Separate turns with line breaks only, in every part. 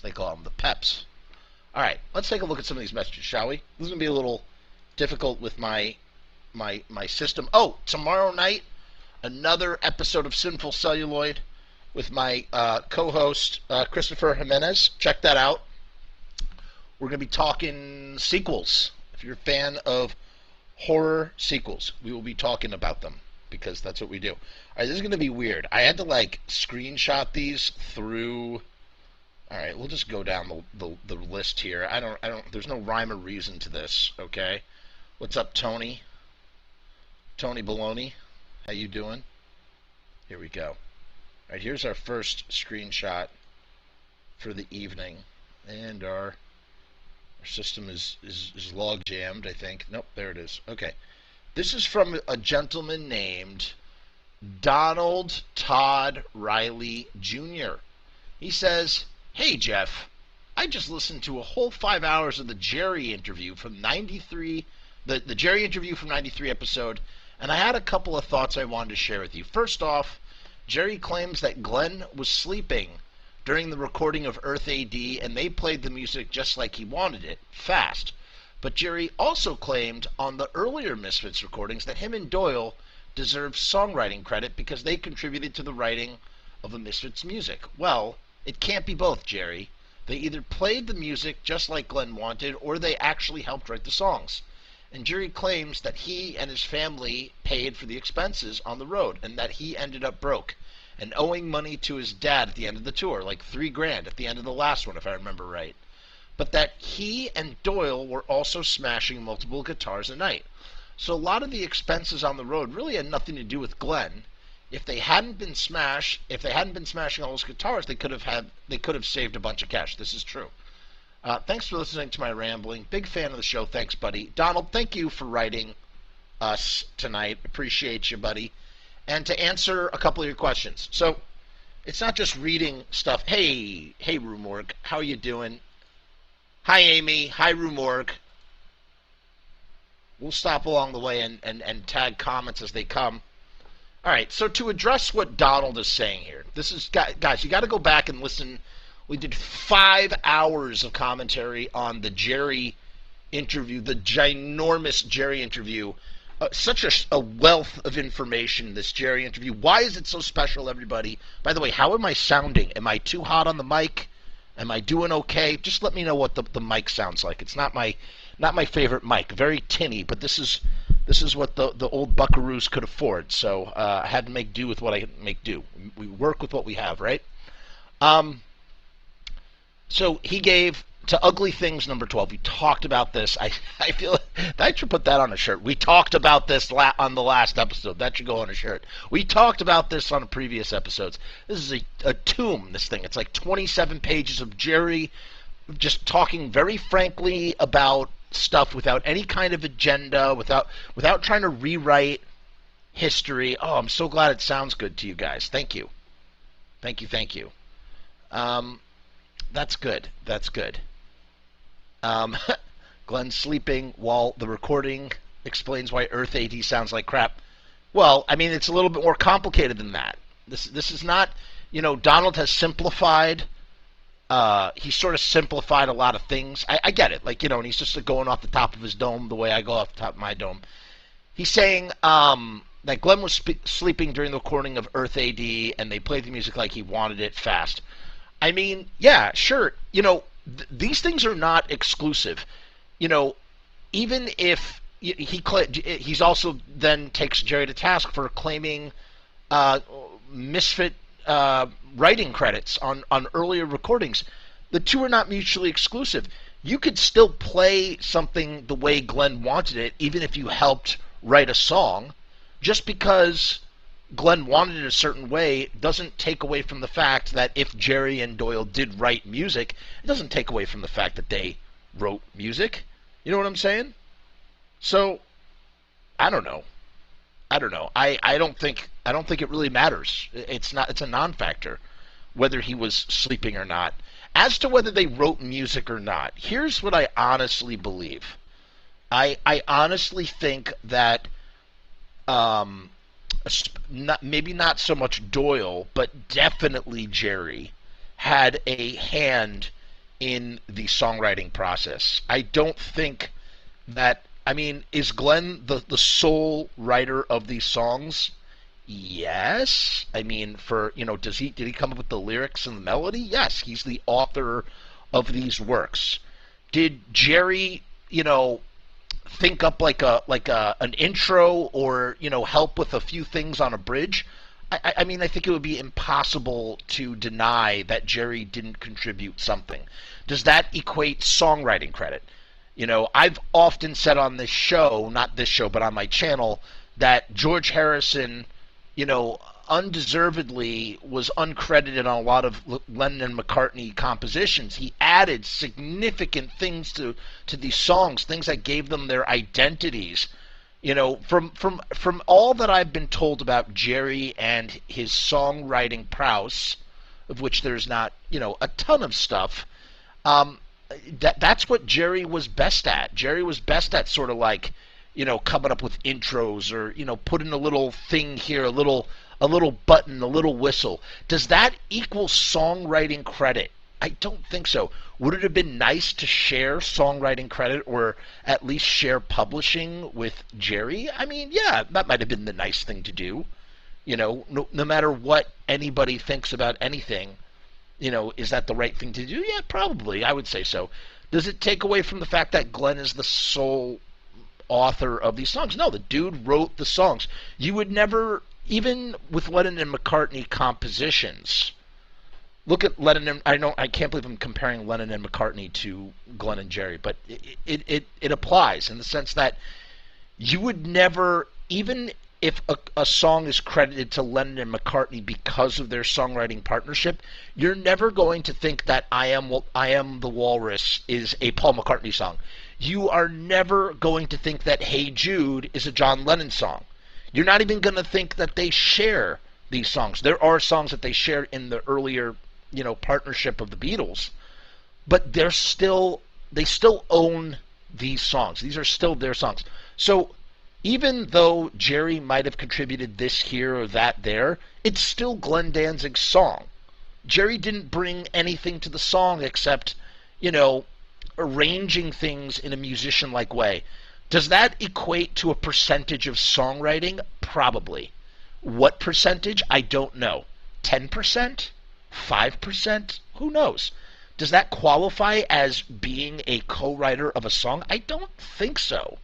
as they call them, the peps. All right, let's take a look at some of these messages, shall we? This is going to be a little difficult with my system. Oh, tomorrow night, another episode of Sinful Celluloid with my co-host, Christopher Jimenez. Check that out. We're going to be talking sequels. If you're a fan of horror sequels, we will be talking about them because that's what we do. All right, this is going to be weird. I had to screenshot these through. All right, we'll just go down the list here. I don't. There's no rhyme or reason to this. Okay, what's up, Tony? Tony Baloney, how you doing? Here we go. All right, here's our first screenshot for the evening, and our system is log jammed, I think. Nope, there it is. Okay. This is from a gentleman named Donald Todd Riley Jr. He says, "Hey Jeff, I just listened to a whole 5 hours of the Jerry interview from 93, the Jerry interview from 93 episode, and I had a couple of thoughts I wanted to share with you. First off, Jerry claims that Glenn was sleeping during the recording of Earth AD, and they played the music just like he wanted it, fast. But Jerry also claimed on the earlier Misfits recordings that him and Doyle deserve songwriting credit because they contributed to the writing of the Misfits music. Well, it can't be both, Jerry. They either played the music just like Glenn wanted, or they actually helped write the songs. And Jerry claims that he and his family paid for the expenses on the road, and that he ended up broke and owing money to his dad at the end of the tour, like $3,000 at the end of the last one, if I remember right. But that he and Doyle were also smashing multiple guitars a night. So a lot of the expenses on the road really had nothing to do with Glenn. If they hadn't been smashing all those guitars, they could have saved a bunch of cash. This is true. Thanks for listening to my rambling. Big fan of the show. Thanks, buddy. Donald, thank you for writing us tonight. Appreciate you, buddy. And to answer a couple of your questions. So, it's not just reading stuff. Hey, Rumorg, how are you doing? Hi, Amy. Hi, Rumorg. We'll stop along the way and tag comments as they come. All right, so to address what Donald is saying here, this is, guys, you got to go back and listen. We did 5 hours of commentary on the Jerry interview, the ginormous Jerry interview. Such a wealth of information, this Jerry interview. Why is it so special, everybody? By the way, how am I sounding? Am I too hot on the mic? Am I doing okay? Just let me know what the mic sounds like. It's not my favorite mic. Very tinny, but this is what the old buckaroos could afford. So I had to make do with what I could make do. We work with what we have, right? So he gave to Ugly Things number 12. We talked about this. I feel I should put that on a shirt. We talked about this on the last episode. That should go on a shirt. We talked about this on previous episodes. This is a tomb, this thing. It's like 27 pages of Jerry just talking very frankly about stuff without any kind of agenda, without trying to rewrite history. Oh, I'm so glad it sounds good to you guys. Thank you. Thank you. That's good. Glenn's sleeping while the recording explains why Earth AD sounds like crap. Well, I mean, it's a little bit more complicated than that. This is not, Donald has simplified. He sort of simplified a lot of things. I get it. And he's just going off the top of his dome the way I go off the top of my dome. He's saying that Glenn was sleeping during the recording of Earth AD, and they played the music like he wanted it fast. I mean, yeah, sure. These things are not exclusive. Even if he's also then takes Jerry to task for claiming Misfit writing credits on earlier recordings. The two are not mutually exclusive. You could still play something the way Glenn wanted it, even if you helped write a song. Just because Glenn wanted it a certain way doesn't take away from the fact that if Jerry and Doyle did write music, it doesn't take away from the fact that they wrote music. You know what I'm saying? So, I don't know. I don't think it really matters. It's a non-factor whether he was sleeping or not. As to whether they wrote music or not, here's what I honestly believe. I honestly think that maybe not so much Doyle, but definitely Jerry had a hand in the songwriting process. I don't think that, I mean, is Glenn the sole writer of these songs? Yes. I mean, for, did he come up with the lyrics and the melody? Yes, he's the author of these works. Did Jerry, think up an intro, or help with a few things on a bridge? I mean, I think it would be impossible to deny that Jerry didn't contribute something. Does that equate songwriting credit? I've often said on this show, not this show, but on my channel, that George Harrison, undeservedly was uncredited on a lot of Lennon and McCartney compositions. He added significant things to these songs, things that gave them their identities. From all that I've been told about Jerry and his songwriting prowess, of which there's not, a ton of stuff, that's what Jerry was best at. Jerry was best at sort of like, coming up with intros, or, putting a little thing here, a little button, a little whistle. Does that equal songwriting credit? I don't think so. Would it have been nice to share songwriting credit, or at least share publishing with Jerry? I mean, yeah, that might have been the nice thing to do. No matter what anybody thinks about anything, is that the right thing to do? Yeah, probably. I would say so. Does it take away from the fact that Glenn is the sole author of these songs? No, the dude wrote the songs. You would never, even with Lennon and McCartney compositions, look at Lennon and, I can't believe I'm comparing Lennon and McCartney to Glenn and Jerry, but it applies in the sense that you would never, even if a song is credited to Lennon and McCartney because of their songwriting partnership, you're never going to think that I Am the Walrus is a Paul McCartney song. You are never going to think that Hey Jude is a John Lennon song. You're not even going to think that they share these songs. There are songs that they shared in the earlier, partnership of the Beatles, but they still own these songs. These are still their songs. So even though Jerry might have contributed this here or that there, it's still Glenn Danzig's song. Jerry didn't bring anything to the song except, arranging things in a musician-like way. Does that equate to a percentage of songwriting? Probably. What percentage? I don't know. 10%? 5%? Who knows? Does that qualify as being a co-writer of a song? I don't think so.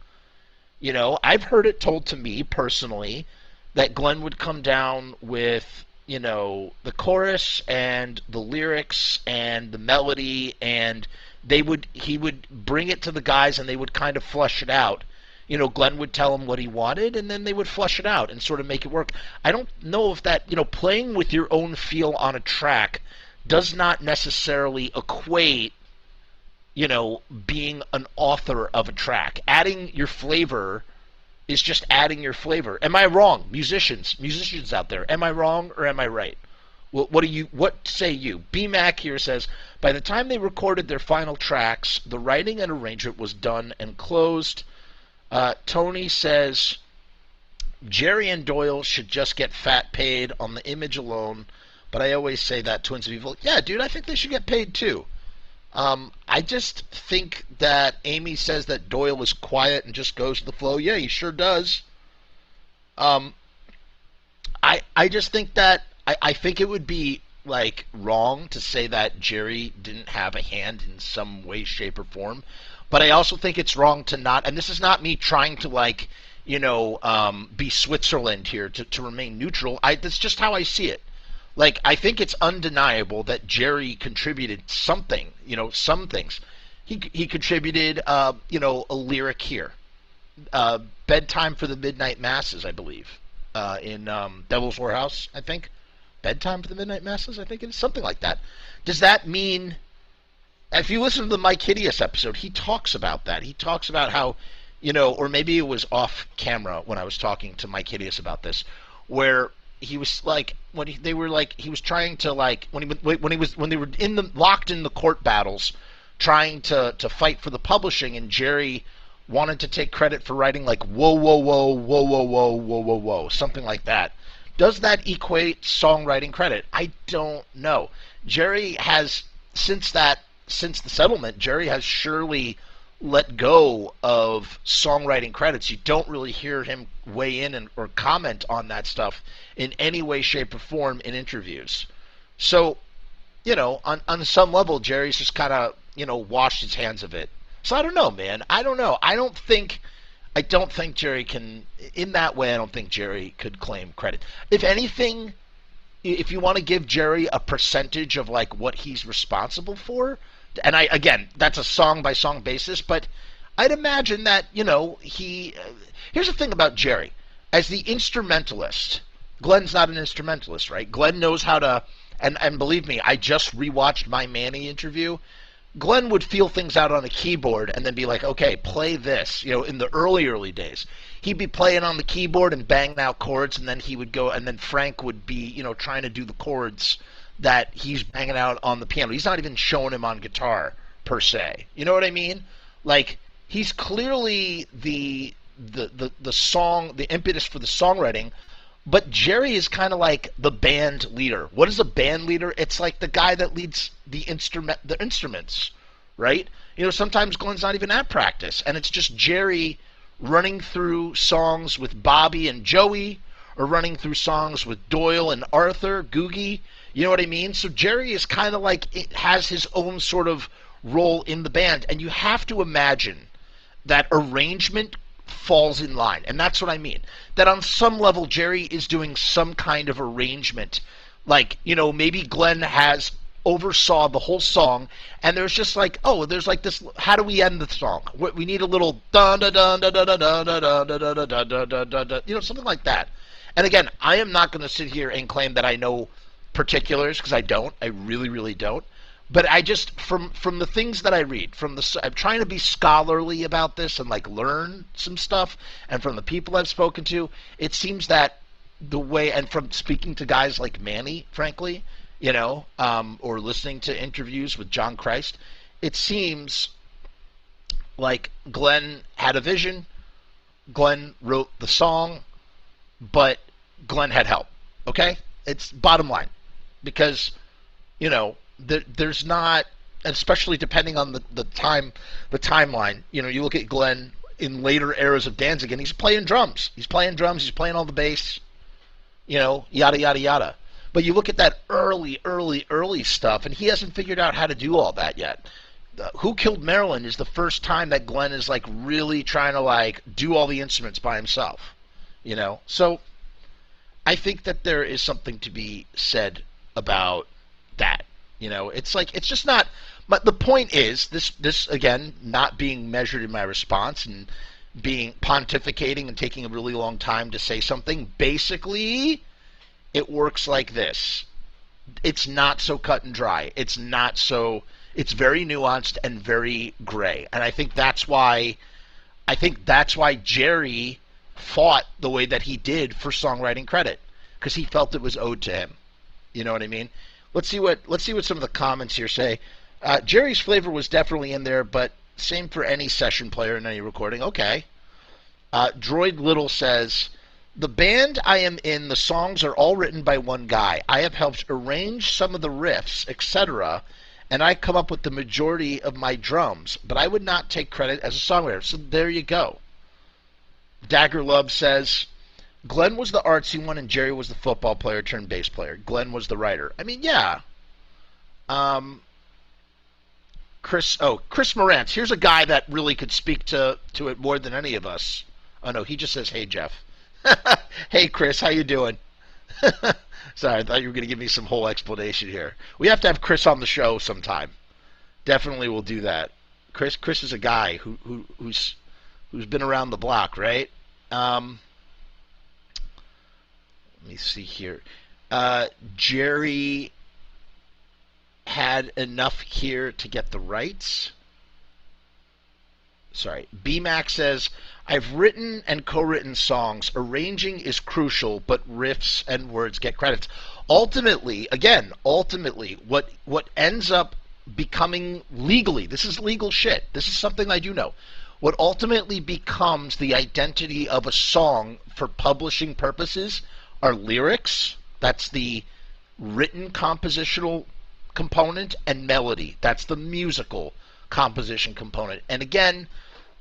I've heard it told to me personally that Glenn would come down with, the chorus and the lyrics and the melody, and he would bring it to the guys and they would kind of flush it out. Glenn would tell them what he wanted, and then they would flush it out and sort of make it work. I don't know if that, playing with your own feel on a track does not necessarily equate, being an author of a track. Adding your flavor is just adding your flavor. Am I wrong? Musicians out there, am I wrong or am I right? What say you? B-Mac here says, by the time they recorded their final tracks, the writing and arrangement was done and closed. Tony says, Jerry and Doyle should just get fat paid on the image alone, but I always say that, Twins of Evil. Yeah, dude, I think they should get paid too. I just think that Amy says that Doyle is quiet and just goes to the flow. Yeah, he sure does. I just think that I think it would be wrong to say that Jerry didn't have a hand in some way, shape, or form. But I also think it's wrong to not, and this is not me trying to be Switzerland here to remain neutral. That's just how I see it. I think it's undeniable that Jerry contributed something, some things. He contributed, a lyric here. Bedtime for the Midnight Masses, I believe, in Devil's Whorehouse, I think. Bedtime for the Midnight Masses, I think it is, something like that. Does that mean, if you listen to the Mike Hideous episode, he talks about that. He talks about how, or maybe it was off camera when I was talking to Mike Hideous about this, where he was they were he was trying to when they were locked in the court battles, trying to fight for the publishing, and Jerry wanted to take credit for writing whoa whoa whoa whoa whoa whoa whoa whoa whoa, something like that. Does that equate songwriting credit? I don't know. Jerry has, since that since the settlement, Jerry has surely let go of songwriting credits. You don't really hear him weigh in or comment on that stuff in any way, shape, or form in interviews. So, on some level, Jerry's just kind of, washed his hands of it. So I don't know, man. I don't know. I don't think Jerry can, in that way, I don't think Jerry could claim credit. If anything, if you want to give Jerry a percentage of like what he's responsible for, and again, that's a song by song basis, but I'd imagine that, here's the thing about Jerry. As the instrumentalist, Glenn's not an instrumentalist, right? Glenn knows how to, and believe me, I just rewatched my Manny interview. Glenn would feel things out on a keyboard and then be like, okay, play this. In the early days, he'd be playing on the keyboard and banging out chords, and then he would go, and then Frank would be, trying to do the chords that he's banging out on the piano. He's not even showing him on guitar, per se. You know what I mean? Like, he's clearly the song, the impetus for the songwriting, but Jerry is kind of like the band leader. What is a band leader? It's like the guy that leads the instruments, right? Sometimes Glenn's not even at practice, and it's just Jerry running through songs with Bobby and Joey, or running through songs with Doyle and Arthur, Googie. You know what I mean? So Jerry is kind of like, it has his own sort of role in the band, and you have to imagine that arrangement falls in line, and that's what I mean. That on some level, Jerry is doing some kind of arrangement. Like, maybe Glenn has oversaw the whole song, and there's just like, there's like this, how do we end the song? We need a little dun dun dun dun dun dun dun dun dun dun dun dun dun, something like that. And again, I am not going to sit here and claim that I know particulars, because I don't. I really, really don't. But I just, from the things that I read, I'm trying to be scholarly about this and like learn some stuff, and from the people I've spoken to, it seems that the way, and from speaking to guys like Manny, frankly, or listening to interviews with John Christ, it seems like Glenn had a vision, Glenn wrote the song, but Glenn had help. Okay? It's bottom line. Because, there's not, especially depending on the timeline. You look at Glenn in later eras of Danzig, and he's playing drums. He's playing all the bass, yada, yada, yada. But you look at that early stuff, and he hasn't figured out how to do all that yet. Who Killed Marilyn is the first time that Glenn is like really trying to like do all the instruments by himself. So I think that there is something to be said about that. It's like, it's just not, but the point is, this again, not being measured in my response and being pontificating and taking a really long time to say something, basically, it works like this. It's not so cut and dry. It's very nuanced and very gray. And I think that's why Jerry fought the way that he did for songwriting credit, because he felt it was owed to him. You know what I mean? Let's see what some of the comments here say. Jerry's flavor was definitely in there, but same for any session player in any recording. Okay. Droid Little says, the band I am in, the songs are all written by one guy. I have helped arrange some of the riffs, etc., and I come up with the majority of my drums, but I would not take credit as a songwriter. So there you go. Dagger Love says, Glenn was the artsy one and Jerry was the football player turned bass player. Glenn was the writer. I mean, yeah. Chris Morantz. Here's a guy that really could speak to it more than any of us. Oh, no, he just says, hey, Jeff. Hey, Chris, how you doing? Sorry, I thought you were going to give me some whole explanation here. We have to have Chris on the show sometime. Definitely will do that. Chris is a guy who's been around the block, right? Let me see here. Jerry had enough here to get the rights. Sorry. BMAC says, I've written and co-written songs. Arranging is crucial, but riffs and words get credits. Ultimately, what ends up becoming legally, this is legal shit. This is something I do know. What ultimately becomes the identity of a song for publishing purposes are lyrics. That's the written compositional component and melody. That's the musical composition component. And again,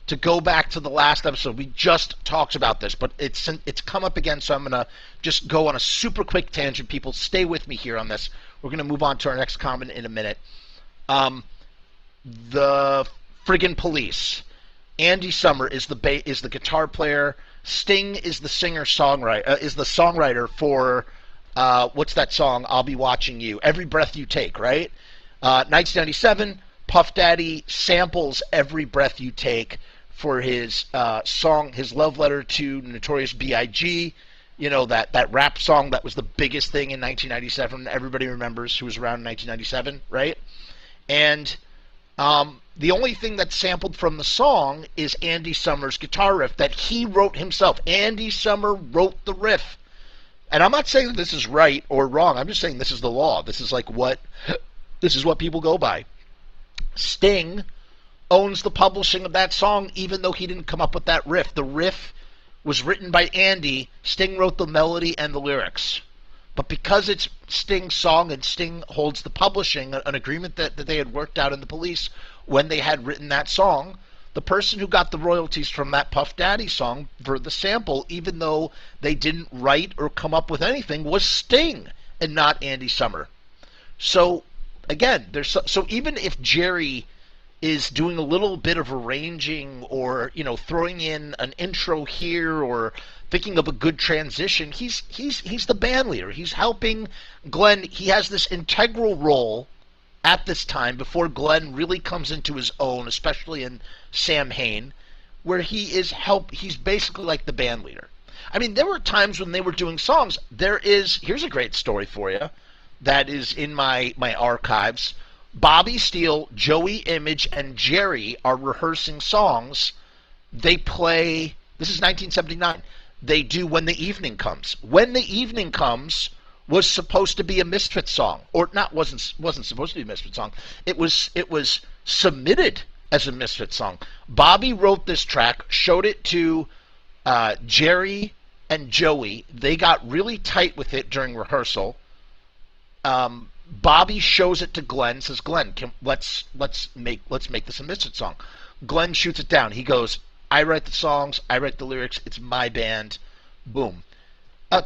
to go back to the last episode, we just talked about this, but it's come up again, so I'm going to just go on a super quick tangent. People, stay with me here on this. We're going to move on to our next comment in a minute. The friggin' Police. Andy Summer is the guitar player. Sting is the singer-songwriter, is the songwriter for, what's that song, I'll Be Watching You, Every Breath You Take, right? 1997, Puff Daddy samples Every Breath You Take for his song, his love letter to Notorious B.I.G., you know, that rap song that was the biggest thing in 1997. Everybody remembers who was around in 1997, right? And the only thing that's sampled from the song is Andy Summer's guitar riff that he wrote himself. Andy Summer wrote the riff. And I'm not saying that this is right or wrong. I'm just saying this is the law. This is what people go by. Sting owns the publishing of that song, even though he didn't come up with that riff. The riff was written by Andy. Sting wrote the melody and the lyrics. But because it's Sting's song and Sting holds the publishing, an agreement that they had worked out in the Police when they had written that song, the person who got the royalties from that Puff Daddy song for the sample, even though they didn't write or come up with anything, was Sting and not Andy Summer. So, again, so even if Jerry is doing a little bit of arranging or, you know, throwing in an intro here or thinking of a good transition, he's the band leader. He's helping Glenn. He has this integral role at this time before Glenn really comes into his own, especially in Samhain, where he's basically like the band leader. I mean, there were times when they were doing songs. Here's a great story for you that is in my archives. Bobby Steele, Joey Image, and Jerry are rehearsing songs. They play, this is 1979, they do When the Evening Comes. When the Evening Comes was supposed to be a Misfits song. Or wasn't supposed to be a Misfits song. It was submitted as a Misfits song. Bobby wrote this track, showed it to Jerry and Joey. They got really tight with it during rehearsal. Bobby shows it to Glenn, says, Glenn, let's make this a Misfits song. Glenn shoots it down. He goes, I write the songs, I write the lyrics, it's my band. Boom.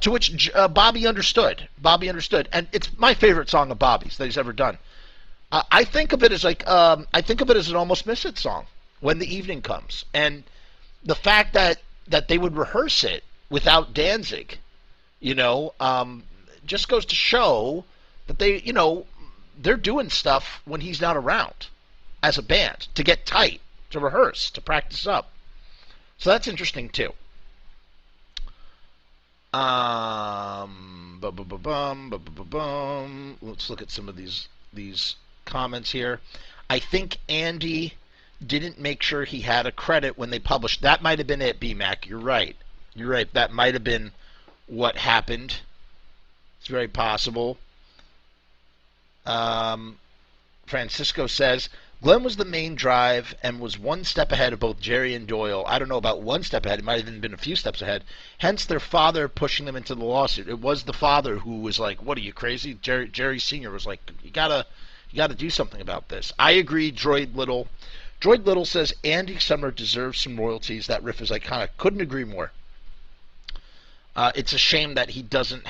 To which Bobby understood. And it's my favorite song of Bobby's that he's ever done. I think of it as an almost Misfits song, When the Evening Comes. And the fact that they would rehearse it without Danzig, you know, just goes to show that they're doing stuff when he's not around as a band to get tight, to rehearse, to practice up. So that's interesting too. Let's look at some of these comments here. I think Andy didn't make sure he had a credit when they published. That might have been it, B-Mac. You're right. That might have been what happened. It's very possible. Francisco says, Glenn was the main drive and was one step ahead of both Jerry and Doyle. I don't know about one step ahead. It might have even been a few steps ahead. Hence their father pushing them into the lawsuit. It was the father who was like, what are you, crazy? Jerry Sr. was like, you gotta do something about this. I agree, Droid Little. Droid Little says, Andy Summer deserves some royalties. That riff is iconic. Couldn't agree more. It's a shame that he doesn't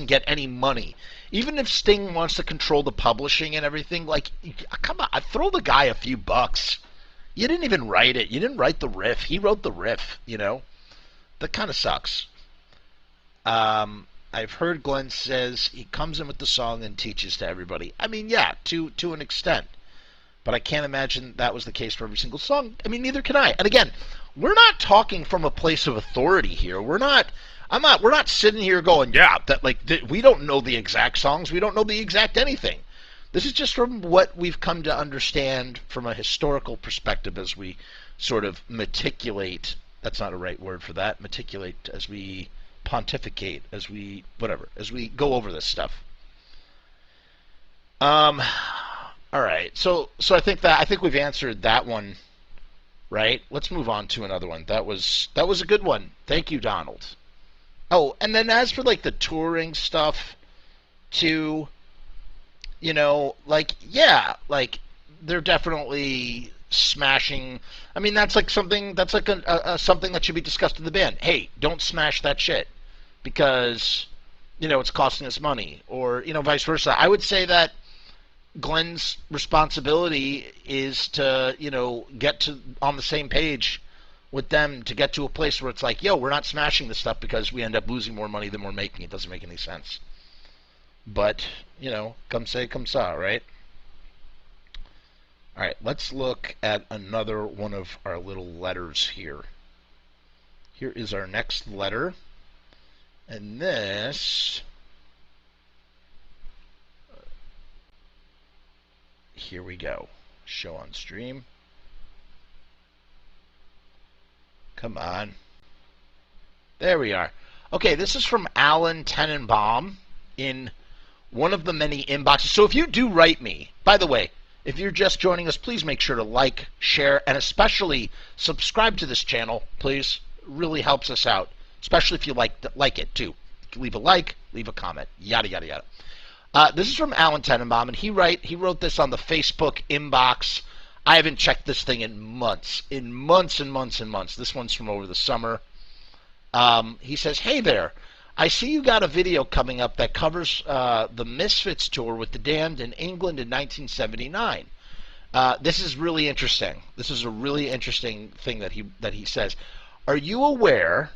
get any money. Even if Sting wants to control the publishing and everything, like, come on, throw the guy a few bucks. You didn't even write it. You didn't write the riff. He wrote the riff, you know? That kind of sucks. I've heard Glenn says he comes in with the song and teaches to everybody. I mean, yeah, to an extent. But I can't imagine that was the case for every single song. I mean, neither can I. And again, we're not talking from a place of authority here. We're not sitting here going, yeah, we don't know the exact songs. We don't know the exact anything. This is just from what we've come to understand from a historical perspective as we sort of meticulate. That's not a right word for that. Meticulate, as we pontificate, as we go over this stuff. All right. So I think we've answered that one. Right? Let's move on to another one. That was a good one. Thank you, Donald. Oh, and then as for like the touring stuff too, like, yeah, like, they're definitely smashing. I mean, that's like something that's like something that should be discussed in the band. Hey, don't smash that shit because it's costing us money, or vice versa. I would say that Glenn's responsibility is to get to on the same page with them to get to a place where it's like, yo, we're not smashing this stuff because we end up losing more money than we're making. It doesn't make any sense. But come say, come sa, right? All right, let's look at another one of our little letters here. Here is our next letter. And this, here we go. Show on stream. Come on. There we are. Okay, this is from Allen Anzalone in one of the many inboxes. So if you do write me, by the way, if you're just joining us, please make sure to like, share, and especially subscribe to this channel, please. It really helps us out, especially if you like it, too. Leave a like, leave a comment, yada, yada, yada. This is from Allen Anzalone, and he wrote this on the Facebook inbox. I haven't checked this thing in months and months. This one's from over the summer. He says, hey there. I see you got a video coming up that covers the Misfits tour with the Damned in England in 1979. This is really interesting. This is a really interesting thing that he says. Are you aware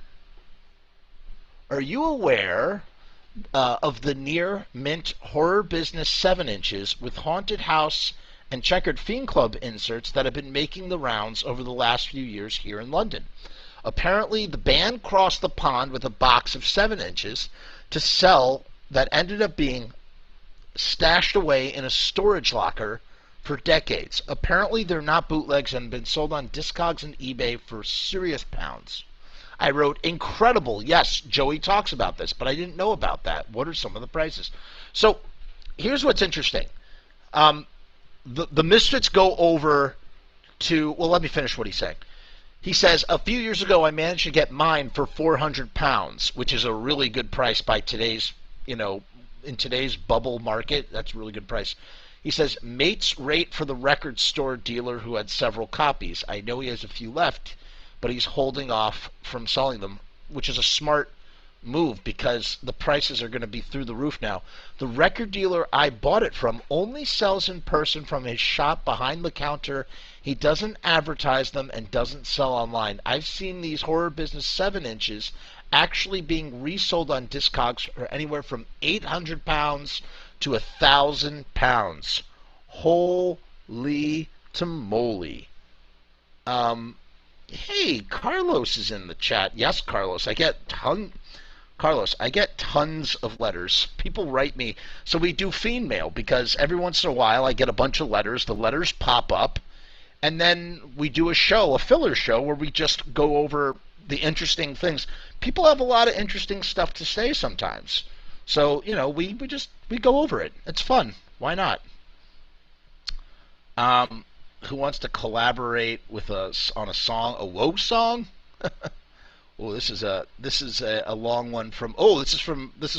of the near mint horror business 7 inches with haunted house and checkered Fiend Club inserts that have been making the rounds over the last few years here in London? Apparently, the band crossed the pond with a box of 7 inches to sell that ended up being stashed away in a storage locker for decades. Apparently, they're not bootlegs and have been sold on Discogs and eBay for serious pounds. I wrote, incredible. Yes, Joey talks about this, but I didn't know about that. What are some of the prices? So, here's what's interesting. The Misfits go over to, well, let me finish what he's saying. He says, a few years ago I managed to get mine for £400, which is a really good price by today's, in today's bubble market. That's a really good price. He says, mate's rate for the record store dealer who had several copies. I know he has a few left, but he's holding off from selling them, which is a smart move because the prices are going to be through the roof now. The record dealer I bought it from only sells in person from his shop behind the counter. He doesn't advertise them and doesn't sell online. I've seen these horror business 7 inches actually being resold on Discogs for anywhere from £800 to £1,000. Holy moly. Hey, Carlos is in the chat. Yes, Carlos, I get tons of letters. People write me. So we do Fiend mail because every once in a while I get a bunch of letters. The letters pop up. And then we do a show, a filler show, where we just go over the interesting things. People have a lot of interesting stuff to say sometimes. So, we go over it. It's fun. Why not? Who wants to collaborate with us on a song, a woe song? Oh, this is a long one from. Oh, this is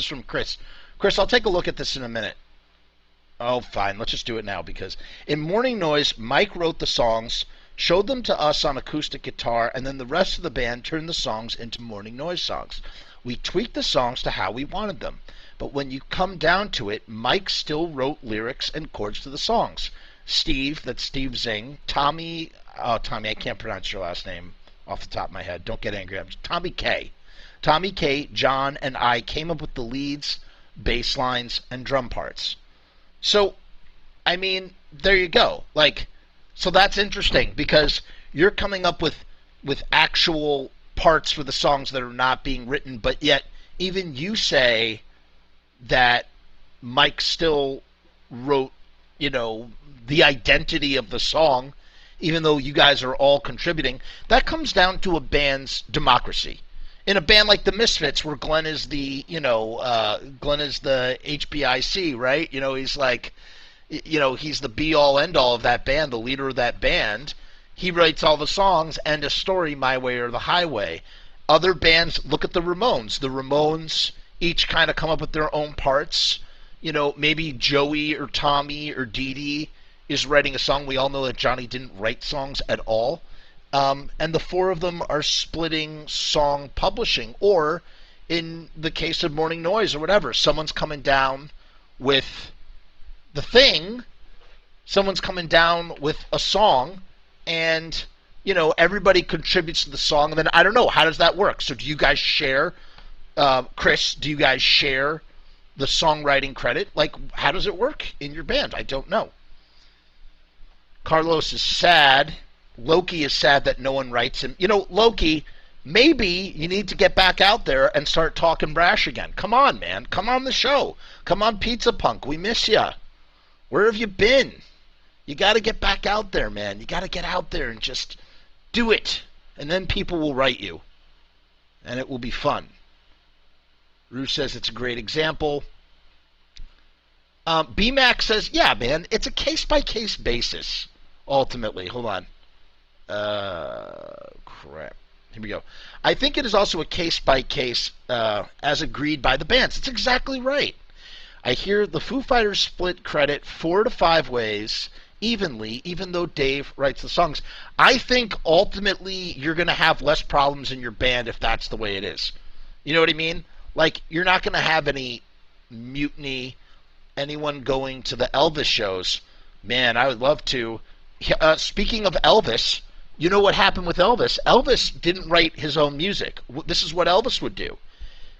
from Chris. Chris, I'll take a look at this in a minute. Oh, fine. Let's just do it now because in Morning Noise, Mike wrote the songs, showed them to us on acoustic guitar, and then the rest of the band turned the songs into Morning Noise songs. We tweaked the songs to how we wanted them. But when you come down to it, Mike still wrote lyrics and chords to the songs. Steve, that's Steve Zing, Tommy, I can't pronounce your last name off the top of my head. Don't get angry. I'm Tommy K, John, and I came up with the leads, bass lines, and drum parts. So, I mean, there you go. So that's interesting because you're coming up with actual parts for the songs that are not being written, but yet even you say that Mike still wrote, the identity of the song, even though you guys are all contributing. That comes down to a band's democracy. In a band like the Misfits, where Glenn is the HBIC, right? He's like, he's the be-all, end-all of that band, the leader of that band. He writes all the songs, end of story, My Way or the Highway. Other bands, look at the Ramones. The Ramones each kind of come up with their own parts. maybe Joey or Tommy or Dee Dee is writing a song. We all know that Johnny didn't write songs at all. And the four of them are splitting song publishing. Or, in the case of Morning Noise or whatever, someone's coming down with the thing, someone's coming down with a song, and, everybody contributes to the song. And then, I don't know, how does that work? So do you guys share, Chris, do you guys share the songwriting credit? Like, how does it work in your band? I don't know. Carlos is sad. Loki is sad that no one writes him. Loki, maybe you need to get back out there and start talking brash again. Come on, man. Come on the show. Come on, Pizza Punk. We miss ya. Where have you been? You got to get back out there, man. You got to get out there and just do it. And then people will write you. And it will be fun. Rue says it's a great example. BMAC says, yeah, man, it's a case-by-case basis, ultimately. Hold on. Crap. Here we go. I think it is also a case-by-case, as agreed by the bands. It's exactly right. I hear the Foo Fighters split credit 4 to 5 ways, evenly, even though Dave writes the songs. I think, ultimately, you're going to have less problems in your band if that's the way it is. You know what I mean? Like, you're not going to have any mutiny, anyone going to the Elvis shows. Man, I would love to. Speaking of Elvis, you know what happened with Elvis? Elvis didn't write his own music. This is what Elvis would do.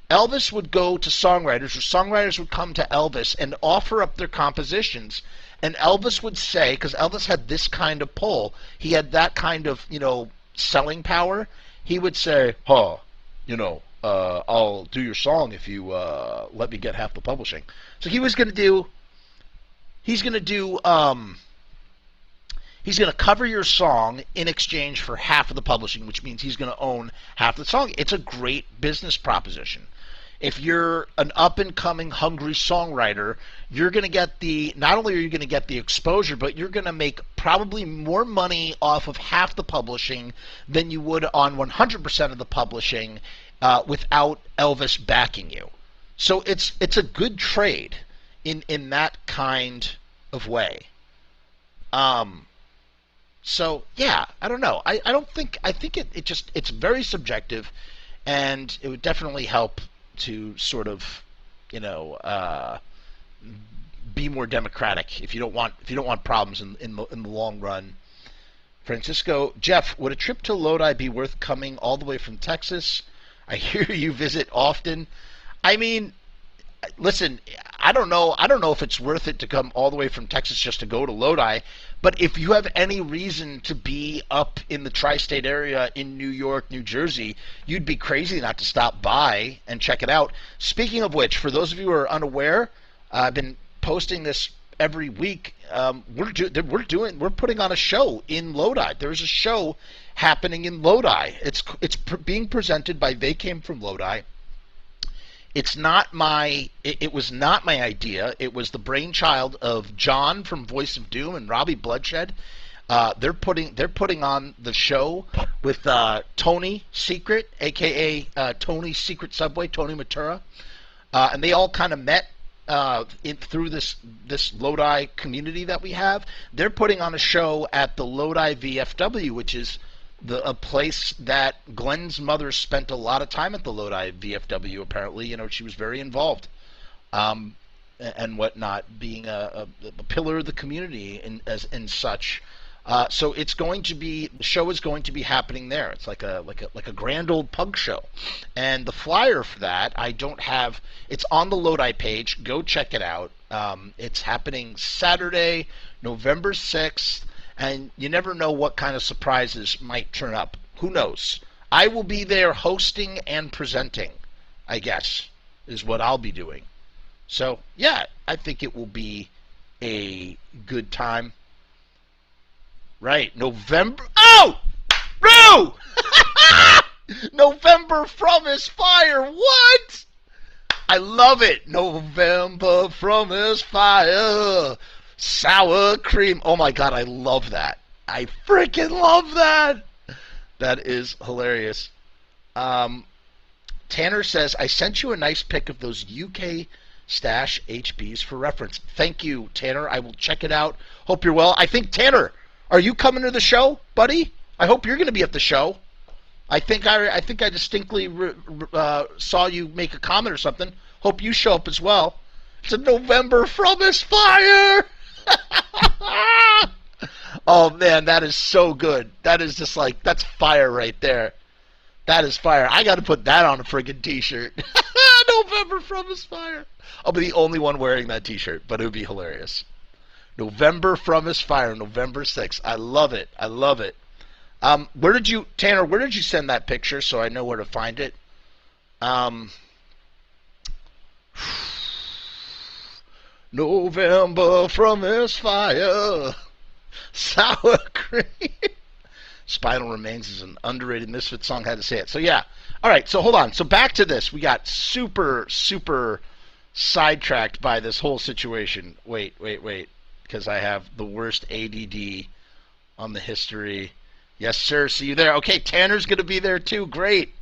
Elvis would go to songwriters, or songwriters would come to Elvis and offer up their compositions, and Elvis would say, because Elvis had this kind of pull, he had that kind of, selling power, he would say, I'll do your song if you let me get half the publishing. So he's going to cover your song in exchange for half of the publishing, which means he's going to own half the song. It's a great business proposition. If you're an up-and-coming, hungry songwriter, you're going to get not only are you going to get the exposure, but you're going to make probably more money off of half the publishing than you would on 100% of the publishing without Elvis backing you. So it's a good trade in that kind of way. So yeah, I don't know. I think it's very subjective, and it would definitely help to sort of, be more democratic if you don't want problems in the long run. Francisco, Jeff, would a trip to Lodi be worth coming all the way from Texas? I hear you visit often. I mean, listen, I don't know if it's worth it to come all the way from Texas just to go to Lodi, but if you have any reason to be up in the tri-state area in New York, New Jersey, you'd be crazy not to stop by and check it out. Speaking of which, for those of you who are unaware, I've been posting this every week. We're putting on a show in Lodi. There's a show happening in Lodi. It's being presented by They Came From Lodi. It was not my idea. It was the brainchild of John from Voice of Doom and Robbie Bloodshed. They're putting on the show with Tony Secret, aka Tony Secret Subway, Tony Matura, and they all kind of met through this Lodi community that we have. They're putting on a show at the Lodi VFW, which is a place that Glenn's mother spent a lot of time at the Lodi VFW. Apparently, she was very involved, and whatnot, being a pillar of the community and such. So the show is going to be happening there. It's like a grand old pug show, and the flyer for that I don't have. It's on the Lodi page. Go check it out. It's happening Saturday, November 6th. And you never know what kind of surprises might turn up. Who knows? I will be there hosting and presenting, I guess, is what I'll be doing. So, yeah, I think it will be a good time. Right, November... Oh! Roo! November Frumess Fire! What? I love it! November Frumess Fire! Sour cream. Oh my god, I love that. I freaking love that. That is hilarious. Tanner says, I sent you a nice pic of those UK Stash HBs for reference. Thank you, Tanner. I will check it out. Hope you're well. I think, Tanner, are you coming to the show, buddy? I hope you're going to be at the show. I think I distinctly saw you make a comment or something. Hope you show up as well. It's a November Frumess fire. Oh man, that is so good. That is just like, that's fire right there. That is fire. I got to put that on a friggin' t-shirt. November Frumess fire. I'll be the only one wearing that t-shirt, but it would be hilarious. November Frumess fire, November 6th. I love it. I love it. Tanner, where did you send that picture so I know where to find it? November Frumess fire, sour cream. Spinal Remains is an underrated Misfits song. Had to say it. So yeah. All right. So hold on. So back to this. We got super sidetracked by this whole situation. Wait. Because I have the worst ADD on the history. Yes, sir. See you there. Okay, Tanner's going to be there too. Great.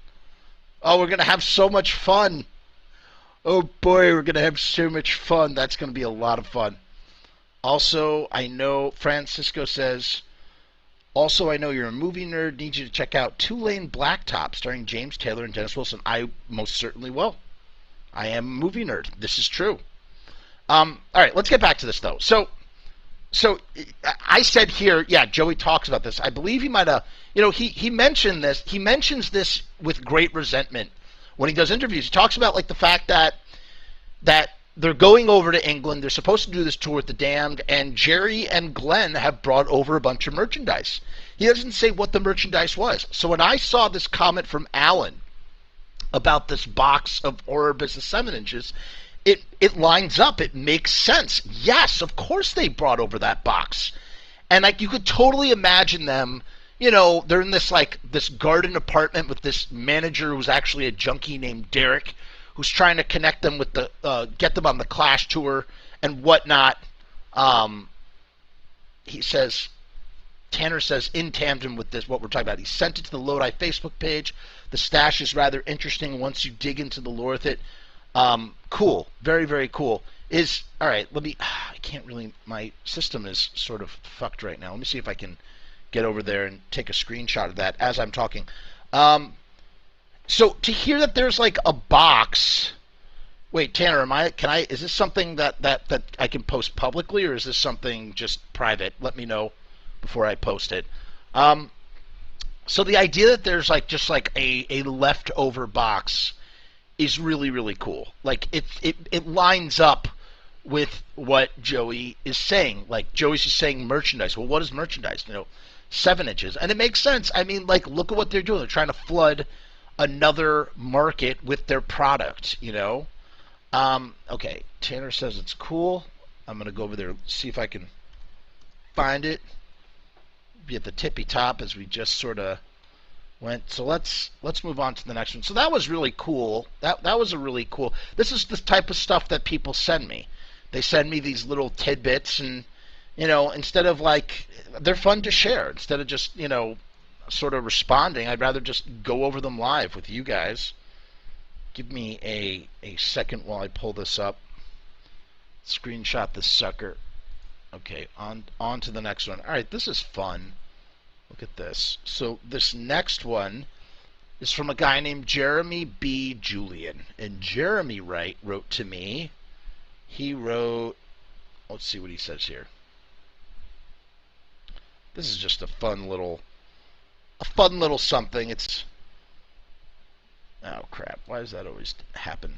Oh, we're going to have so much fun. Oh, boy, we're going to have so much fun. That's going to be a lot of fun. Also, I know Francisco says, also, I know you're a movie nerd. Need you to check out Two-Lane Blacktop starring James Taylor and Dennis Wilson. I most certainly will. I am a movie nerd. This is true. All right, let's get back to this, though. So I said here, yeah, Joey talks about this. I believe he might have, he mentioned this. He mentions this with great resentment when he does interviews. He talks about like the fact that they're going over to England. They're supposed to do this tour with the Damned, and Jerry and Glenn have brought over a bunch of merchandise. He doesn't say what the merchandise was. So when I saw this comment from Allen about this box of Orbison 7-inches, it lines up. It makes sense. Yes, of course they brought over that box. And like you could totally imagine them, they're in this garden apartment with this manager who's actually a junkie named Derek, who's trying to connect them with get them on the Clash tour and whatnot. Tanner says, in tandem with this, what we're talking about, he sent it to the Lodi Facebook page. The stash is rather interesting once you dig into the lore with it. Cool. Very, very cool. All right, I can't really, my system is sort of fucked right now. Let me see if I can get over there and take a screenshot of that as I'm talking. So to hear that there's like a box, wait, Tanner, is this something that I can post publicly, or is this something just private? Let me know before I post it. So the idea that there's just a leftover box is really, really cool. Like it lines up with what Joey is saying. Like Joey's just saying merchandise. Well, what is merchandise? 7-inches, and it makes sense. I mean, like, look at what they're doing. They're trying to flood another market with their product. Okay, Tanner says it's cool. I'm gonna go over there see if I can find it. Be at the tippy top as we just sort of went. So let's move on to the next one. So that was really cool. That was a really cool. This is the type of stuff that people send me. They send me these little tidbits, and instead of they're fun to share. Instead of just sort of responding, I'd rather just go over them live with you guys. Give me a second while I pull this up. Screenshot this sucker. Okay, on to the next one. All right, this is fun. Look at this. So this next one is from a guy named Jeremy B. Julian. And Jeremy wrote to me. He wrote, let's see what he says here. This is just a fun little something. It's, oh crap, why does that always happen?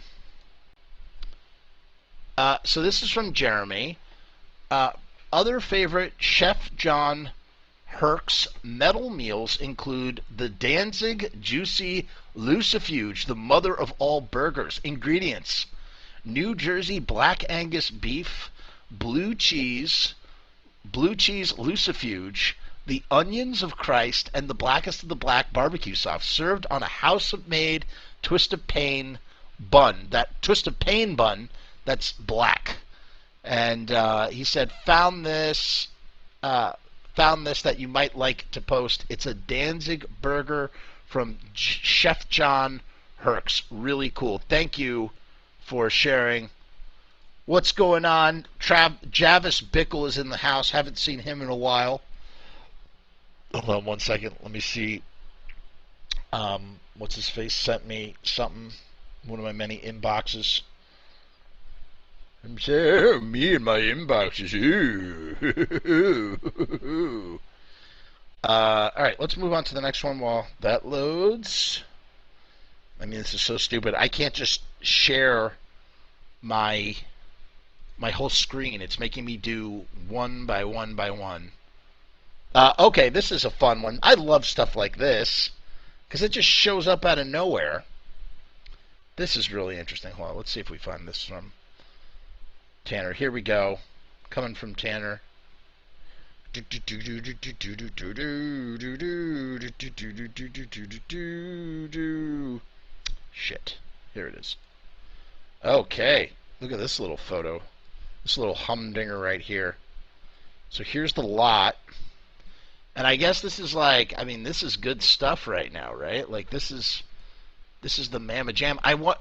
So this is from Jeremy. Other favorite Chef John Herc's metal meals include the Danzig Juicy Lucifuge, the mother of all burgers. Ingredients: New Jersey Black Angus beef, blue cheese Lucifuge, the onions of Christ, and the blackest of the black barbecue sauce, served on a house-made twist of pain bun. That twist of pain bun that's black. And he said, found this that you might like to post. It's a Danzig burger from Chef John Herc's. Really cool. Thank you for sharing What's going on? Javis Bickle is in the house. Haven't seen him in a while. Hold on 1 second. Let me see. What's his face sent me something. One of my many inboxes. I'm saying, me and my inboxes. Alright, let's move on to the next one while that loads. I mean, this is so stupid. I can't just share my whole screen. It's making me do one by one by one. Okay, this is a fun one. I love stuff like this because it just shows up out of nowhere. This is really interesting. Hold on, let's see if we find this from Tanner. Here we go. Coming from Tanner. Shit. Here it is. Okay. Look at this little photo. This little humdinger right here. So here's the lot. And I guess this is like, I mean, this is good stuff right now, right? Like this is the mamma jam. I want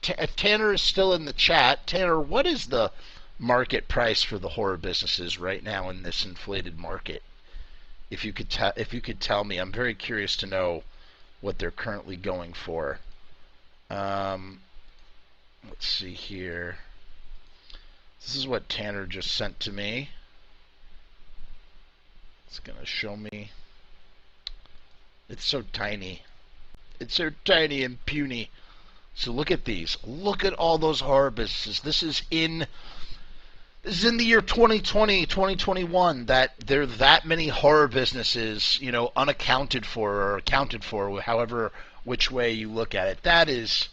if Tanner is still in the chat, Tanner, what is the market price for the horror businesses right now in this inflated market? If you could tell me, I'm very curious to know what they're currently going for. Let's see here. This is what Tanner just sent to me. It's gonna show me. It's so tiny. It's so tiny and puny. So look at these. Look at all those horror businesses. This is in the year 2020, 2021 that there are that many horror businesses, you know, unaccounted for or accounted for, however which way you look at it. That is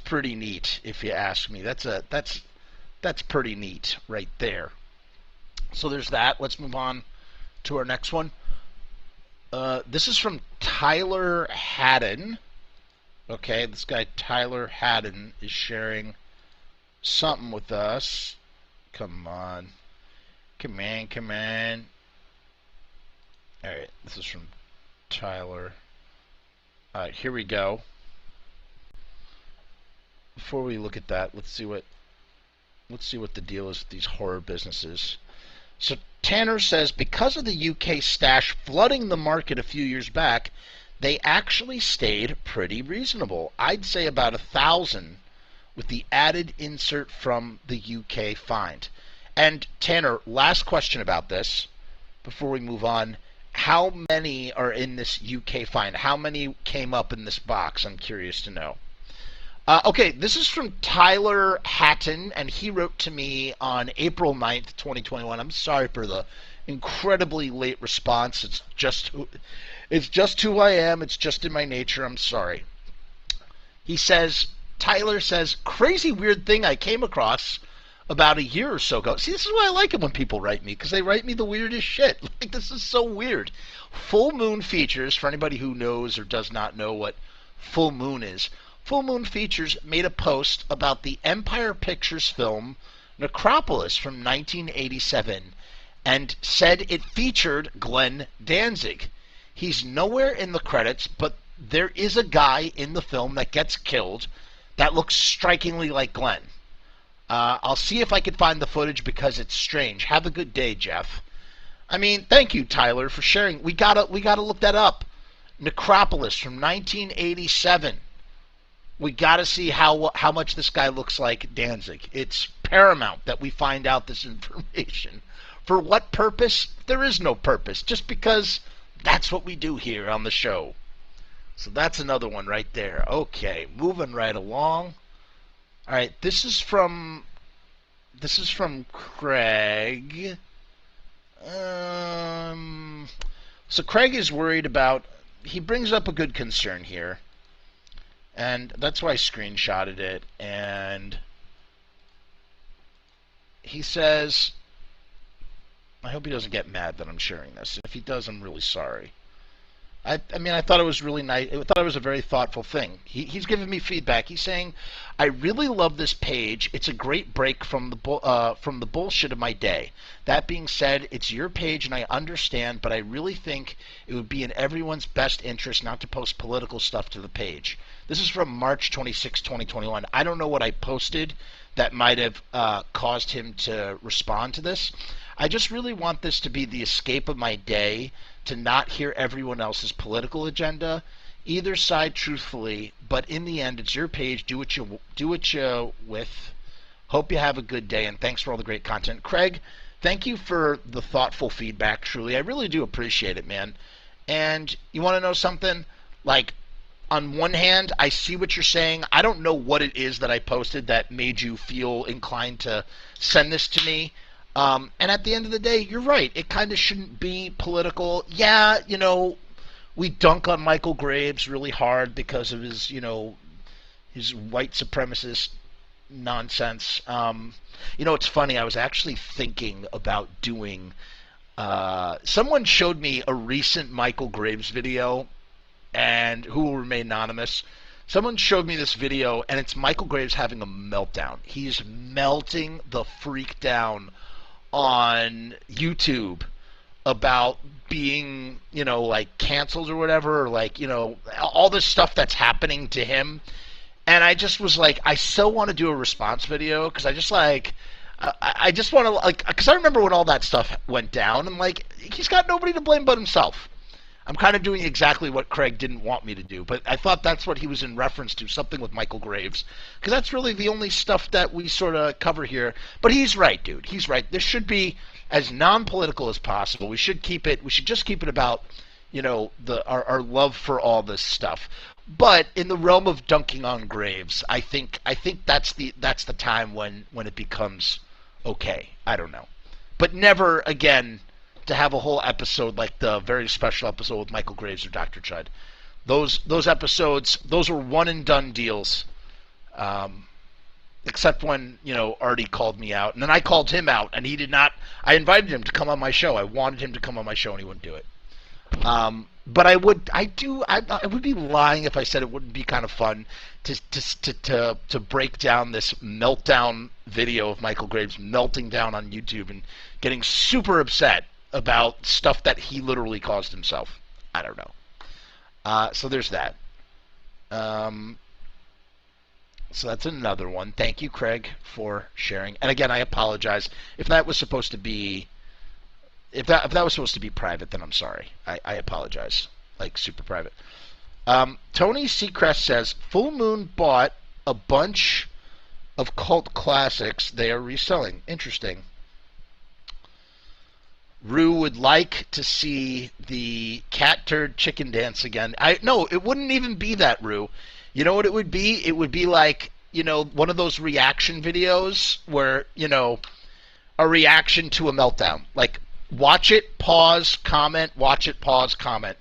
pretty neat, if you ask me. That's pretty neat right there. So there's that. Let's move on to our next one. This is from Tyler Haddon. Okay, this guy Tyler Haddon is sharing something with us. Come on. Come on, come on. Alright, this is from Tyler. Alright, here we go. Before we look at that, let's see what the deal is with these horror businesses. So Tanner says, because of the UK stash flooding the market a few years back, they actually stayed pretty reasonable. I'd say about 1,000 with the added insert from the UK find. And Tanner, last question about this before we move on. How many are in this UK find? How many came up in this box? I'm curious to know. Okay, this is from Tyler Hatton, and he wrote to me on April 9th, 2021. I'm sorry for the incredibly late response. It's just who I am. It's just in my nature. I'm sorry. Tyler says, crazy weird thing I came across about a year or so ago. See, this is why I like it when people write me, because they write me the weirdest shit. Like, this is so weird. Full Moon Features, for anybody who knows or does not know what Full Moon is, Full Moon Features made a post about the Empire Pictures film Necropolis from 1987 and said it featured Glenn Danzig. He's nowhere in the credits, but there is a guy in the film that gets killed that looks strikingly like Glenn. I'll see if I can find the footage because it's strange. Have a good day, Jeff. I mean, thank you, Tyler, for sharing. We gotta look that up. Necropolis from 1987. We gotta see how much this guy looks like Danzig. It's paramount that we find out this information. For what purpose? There is no purpose. Just because that's what we do here on the show. So that's another one right there. Okay, moving right along. All right, this is from Craig. So Craig is worried about. He brings up a good concern here, and that's why I screenshotted it. And he says, I hope he doesn't get mad that I'm sharing this. If he does, I'm really sorry. I mean, I thought it was really nice. I thought it was a very thoughtful thing. He's giving me feedback. He's saying, "I really love this page. It's a great break from the bullshit of my day. That being said, it's your page, and I understand, but I really think it would be in everyone's best interest not to post political stuff to the page." This is from March 26, 2021. I don't know what I posted that might have caused him to respond to this. I just really want this to be the escape of my day, to not hear everyone else's political agenda, either side truthfully, but in the end, it's your page. Do what you with. Hope you have a good day, and thanks for all the great content. Craig, thank you for the thoughtful feedback, truly. I really do appreciate it, man. And you want to know something? Like, on one hand, I see what you're saying. I don't know what it is that I posted that made you feel inclined to send this to me. And at the end of the day, you're right. It kind of shouldn't be political. Yeah, we dunk on Michael Graves really hard because of his, his white supremacist nonsense. It's funny. I was actually thinking about doing. Someone showed me a recent Michael Graves video, and who will remain anonymous. Someone showed me this video, and it's Michael Graves having a meltdown. He's melting the freak down on YouTube about being, like canceled or whatever, or like, all this stuff that's happening to him. And I just was like, I so want to do a response video, because I just like, I just want to, like, because I remember when all that stuff went down, and like, he's got nobody to blame but himself. I'm kind of doing exactly what Craig didn't want me to do, but I thought that's what he was in reference to, something with Michael Graves, because that's really the only stuff that we sort of cover here. But he's right, dude. He's right. This should be as non-political as possible. We should just keep it about, our love for all this stuff. But in the realm of dunking on Graves, I think that's the time when it becomes okay. I don't know, but never again to have a whole episode like the very special episode with Michael Graves or Dr. Chud. Those episodes, those were one and done deals. Except when, Artie called me out, and then I called him out, and he did not. I invited him to come on my show. I wanted him to come on my show, and he wouldn't do it. But I would be lying if I said it wouldn't be kind of fun to break down this meltdown video of Michael Graves melting down on YouTube and getting super upset about stuff that he literally caused himself. I don't know. So there's that. So that's another one. Thank you, Craig, for sharing. And again, I apologize if that was supposed to be private. Then I'm sorry. I apologize. Like super private. Tony Seacrest says Full Moon bought a bunch of cult classics they are reselling. Interesting. Rue would like to see the cat turd chicken dance again. No, it wouldn't even be that, Rue. You know what it would be? It would be like, one of those reaction videos where, a reaction to a meltdown. Like, watch it, pause, comment, watch it, pause, comment.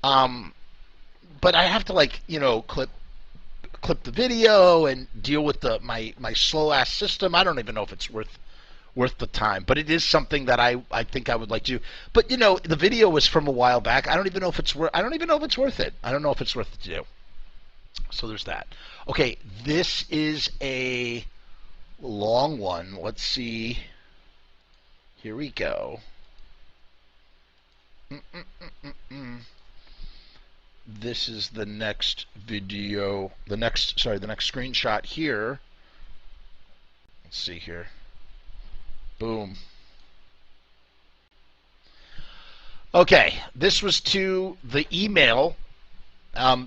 But I have to, like, clip the video and deal with my slow-ass system. I don't even know if it's worth the time, but it is something that I think I would like to do. But the video was from a while back. I don't even know if it's worth it. I don't know if it's worth it to do. So there's that. Okay, this is a long one. Let's see. Here we go. This is the next video. The next screenshot here. Let's see here. Boom. Okay, this was to the email.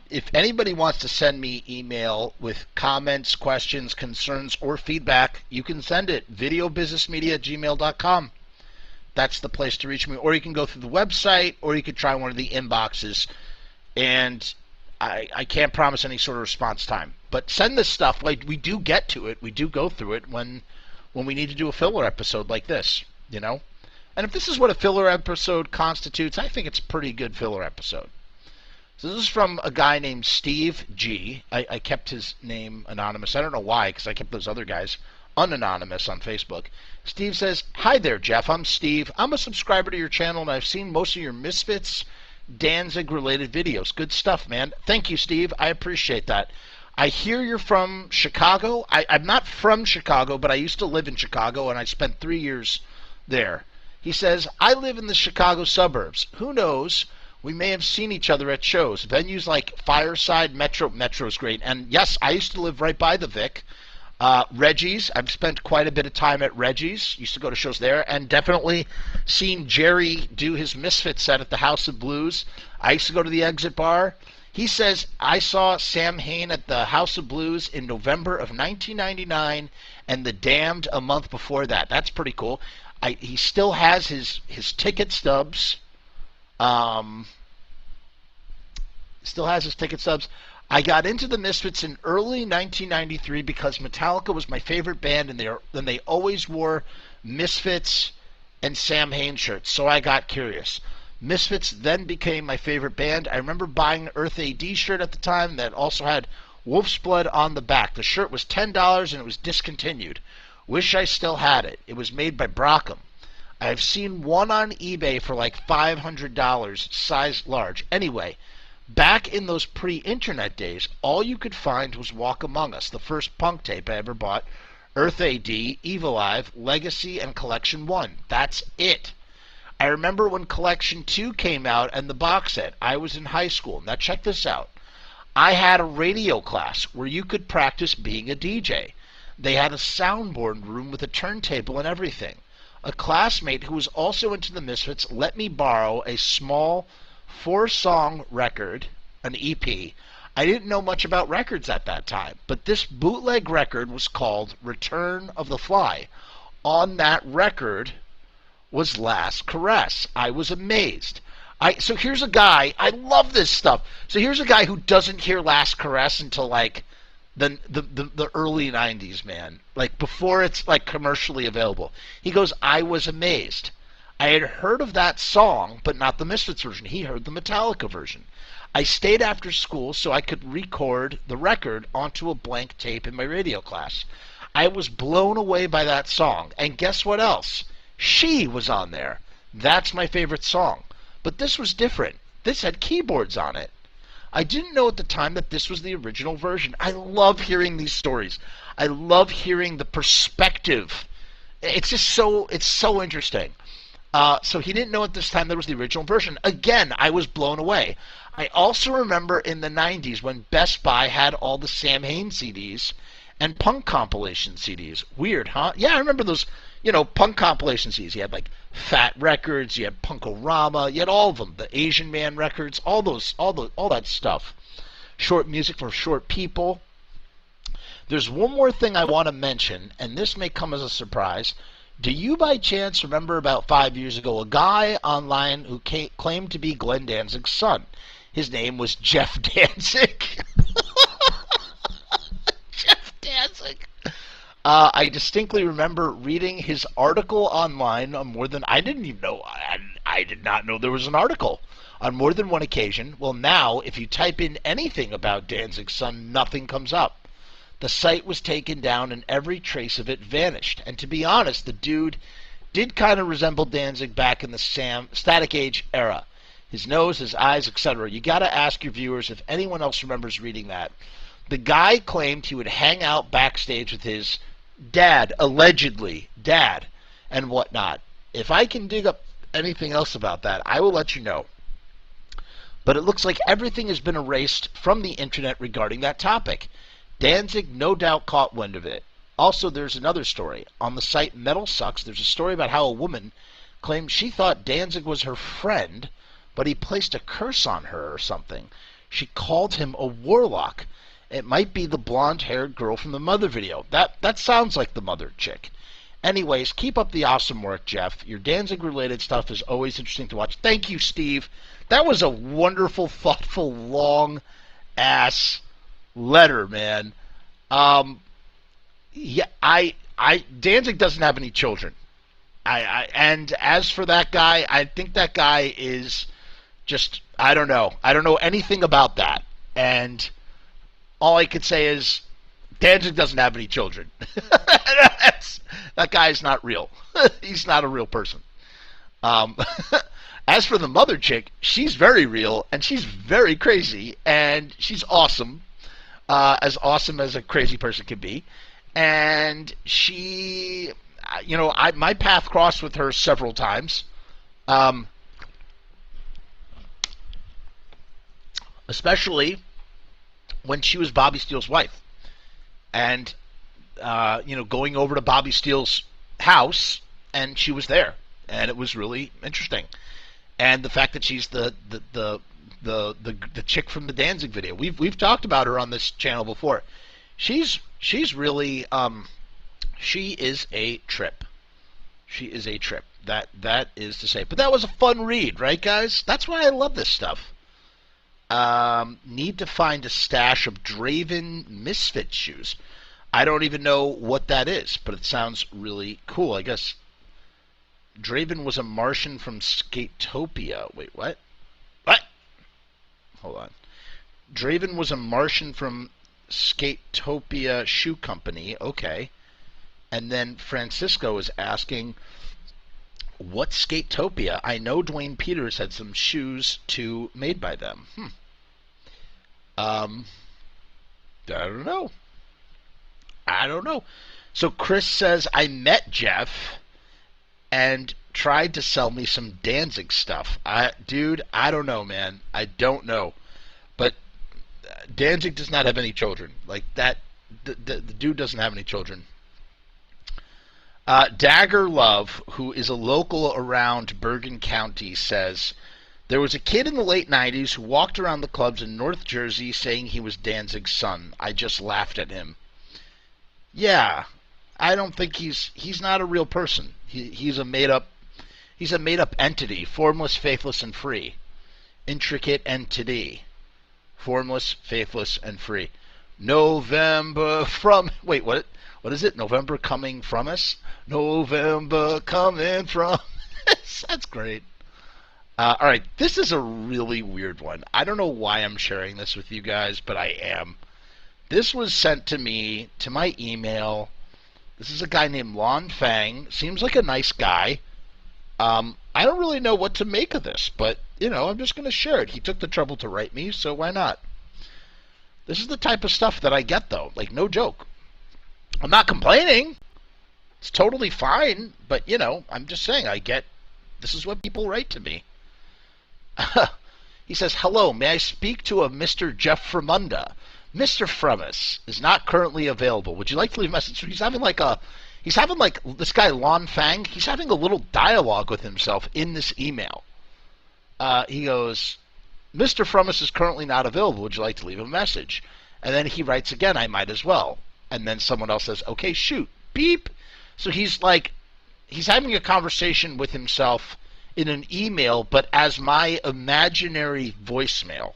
If anybody wants to send me email with comments, questions, concerns, or feedback, you can send it, videobusinessmedia@gmail.com. That's the place to reach me. Or you can go through the website, or you could try one of the inboxes. And I can't promise any sort of response time. But send this stuff. Like, we do get to it. We do go through it when we need to do a filler episode like this, And if this is what a filler episode constitutes, I think it's a pretty good filler episode. So this is from a guy named Steve G. I kept his name anonymous. I don't know why, because I kept those other guys unanonymous on Facebook. Steve says, "Hi there, Jeff. I'm Steve. I'm a subscriber to your channel, and I've seen most of your Misfits Danzig-related videos. Good stuff, man. Thank you, Steve. I appreciate that. I hear you're from Chicago. I'm not from Chicago, but I used to live in Chicago, and I spent 3 years there. He says, I live in the Chicago suburbs. Who knows? We may have seen each other at shows. Venues like Fireside, Metro's great. And yes, I used to live right by the Vic. Reggie's, I've spent quite a bit of time at Reggie's. Used to go to shows there. And definitely seen Jerry do his Misfits set at the House of Blues. I used to go to the Exit Bar. He says, I saw Samhain at the House of Blues in November of 1999 and The Damned a month before that. That's pretty cool. He still has his ticket stubs. Still has his ticket stubs. I got into the Misfits in early 1993 because Metallica was my favorite band, and they always wore Misfits and Samhain shirts, so I got curious. Misfits then became my favorite band. I remember buying an Earth AD shirt at the time that also had Wolf's Blood on the back. The shirt was $10 and it was discontinued. Wish I still had it. It was made by Brockham. I've seen one on eBay for like $500, size large. Anyway, back in those pre-internet days, all you could find was Walk Among Us, the first punk tape I ever bought, Earth AD, Evilive, Legacy, and Collection 1. That's it. I remember when Collection 2 came out and the box set. I was in high school. Now check this out. I had a radio class where you could practice being a DJ. They had a soundboard room with a turntable and everything. A classmate who was also into the Misfits let me borrow a small 4-song record, an EP. I didn't know much about records at that time, but this bootleg record was called Return of the Fly. On that record was Last Caress. I was amazed. So here's a guy, I love this stuff. So here's a guy who doesn't hear Last Caress until like the early 90s, man. Like before it's like commercially available. He goes, I was amazed. I had heard of that song, but not the Misfits version. He heard the Metallica version. I stayed after school so I could record the record onto a blank tape in my radio class. I was blown away by that song. And guess what else? She was on there. That's my favorite song. But this was different. This had keyboards on it. I didn't know at the time that this was the original version. I love hearing these stories. I love hearing the perspective. It's just so interesting. So he didn't know at this time there was the original version. Again, I was blown away. I also remember in the 90s when Best Buy had all the Samhain CDs and punk compilation CDs. Weird, huh? Yeah, I remember those, punk compilation CDs. You had like Fat Records, you had Punk-O-Rama, you had all of them. The Asian Man records, all that stuff. Short music for short people. There's one more thing I want to mention, and this may come as a surprise. Do you by chance remember about 5 years ago a guy online who claimed to be Glenn Danzig's son? His name was Jeff Danzig. Jeff Danzig. I distinctly remember reading his article online on more than, I didn't even know, I did not know there was an article on more than one occasion. Well, now, if you type in anything about Danzig's son, nothing comes up. The site was taken down and every trace of it vanished. And to be honest, the dude did kind of resemble Danzig back in the Static Age era. His nose, his eyes, etc. You got to ask your viewers if anyone else remembers reading that. The guy claimed he would hang out backstage with his dad, allegedly dad, and whatnot. If I can dig up anything else about that, I will let you know. But it looks like everything has been erased from the internet regarding that topic. Danzig no doubt caught wind of it. Also, there's another story. On the site Metal Sucks, there's a story about how a woman claimed she thought Danzig was her friend, but he placed a curse on her or something. She called him a warlock. It might be the blonde-haired girl from the Mother video. That sounds like the Mother chick. Anyways, keep up the awesome work, Jeff. Your Danzig-related stuff is always interesting to watch. Thank you, Steve. That was a wonderful, thoughtful, long-ass letter, man. Yeah, Danzig doesn't have any children. And as for that guy, I think that guy is just, I don't know. I don't know anything about that. And all I could say is Danzig doesn't have any children. That guy is not real. He's not a real person. As for the mother chick, she's very real and she's very crazy and she's awesome, as awesome as a crazy person can be. And she, my path crossed with her several times, especially when she was Bobby Steele's wife. And, going over to Bobby Steele's house, and she was there. And it was really interesting. And the fact that she's the chick from the Danzig video. We've talked about her on this channel before. She's really she is a trip. She is a trip. That is to say. But that was a fun read, right, guys? That's why I love this stuff. Need to find a stash of Draven Misfits shoes. I don't even know what that is, but it sounds really cool. I guess Draven was a Martian from Skatopia. Wait, what? What? Hold on. Draven was a Martian from Skatopia Shoe Company. Okay. And then Francisco is asking, what's Skatopia? I know Dwayne Peters had some shoes too made by them. I don't know. So Chris says, I met Jeff and tried to sell me some Danzig stuff. Dude, I don't know, man. I don't know. But Danzig does not have any children. Like, that, the dude doesn't have any children. Dagger Love, who is a local around Bergen County, says, there was a kid in the late 90s who walked around the clubs in North Jersey saying he was Danzig's son. I just laughed at him. Yeah, I don't think he's not a real person. He's a made up entity, formless, faithless, and free. Intricate entity. Formless, faithless, and free. November from... Wait, what is it? November coming from us? November coming from us. That's great. All right, this is a really weird one. I don't know why I'm sharing this with you guys, but I am. This was sent to me, to my email. This is a guy named Lon Fang. Seems like a nice guy. I don't really know what to make of this, but, I'm just going to share it. He took the trouble to write me, so why not? This is the type of stuff that I get, though. Like, no joke. I'm not complaining. It's totally fine, but, I'm just saying, this is what people write to me. He says, hello, may I speak to a Mr. Jeff Fremunda? Mr. Frumess is not currently available. Would you like to leave a message? He's having like this guy Lon Fang, he's having a little dialogue with himself in this email. He goes, Mr. Frumess is currently not available. Would you like to leave a message? And then he writes again, I might as well. And then someone else says, okay, shoot, beep. So he's having a conversation with himself in an email, but as my imaginary voicemail.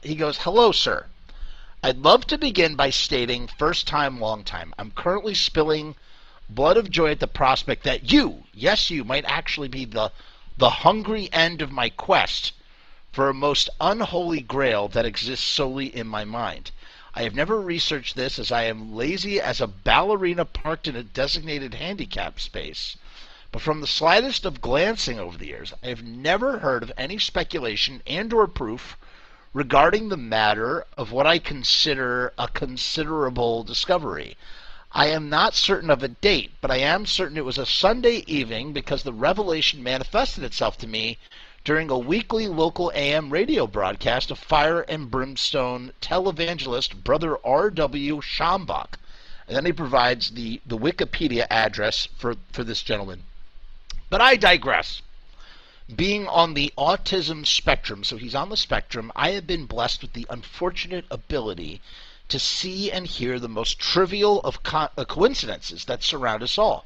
He goes, hello, sir. I'd love to begin by stating, first time, long time, I'm currently spilling blood of joy at the prospect that you, yes, you, might actually be the hungry end of my quest for a most unholy grail that exists solely in my mind. I have never researched this, as I am lazy as a ballerina parked in a designated handicap space. But from the slightest of glancing over the years, I have never heard of any speculation and or proof regarding the matter of what I consider a considerable discovery. I am not certain of a date, but I am certain it was a Sunday evening because the revelation manifested itself to me during a weekly local AM radio broadcast of Fire and Brimstone televangelist Brother R.W. Schambach. And then he provides the Wikipedia address for this gentleman. But I digress. Being on the autism spectrum, so he's on the spectrum, I have been blessed with the unfortunate ability to see and hear the most trivial of coincidences that surround us all.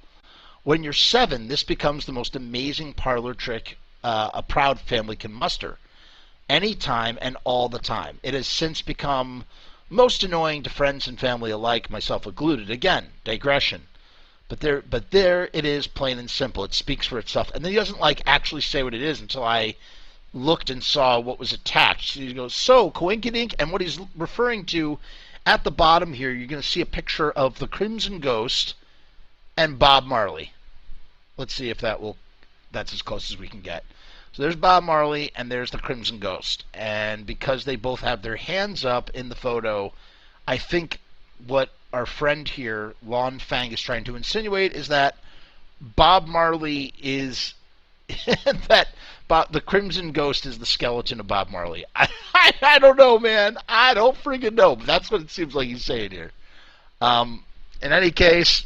When you're 7, this becomes the most amazing parlor trick a proud family can muster. Anytime and all the time. It has since become most annoying to friends and family alike, myself included. Again, digression. But there it is, plain and simple. It speaks for itself. And then he doesn't actually say what it is until I looked and saw what was attached. So he goes, so, coinkydink, and what he's referring to at the bottom here, you're going to see a picture of the Crimson Ghost and Bob Marley. Let's see if that will that's as close as we can get. So there's Bob Marley and there's the Crimson Ghost. And because they both have their hands up in the photo, I think what our friend here, Lon Fang, is trying to insinuate is that Bob Marley is the Crimson Ghost is the skeleton of Bob Marley. I don't know, man. I don't freaking know. But that's what it seems like he's saying here. In any case,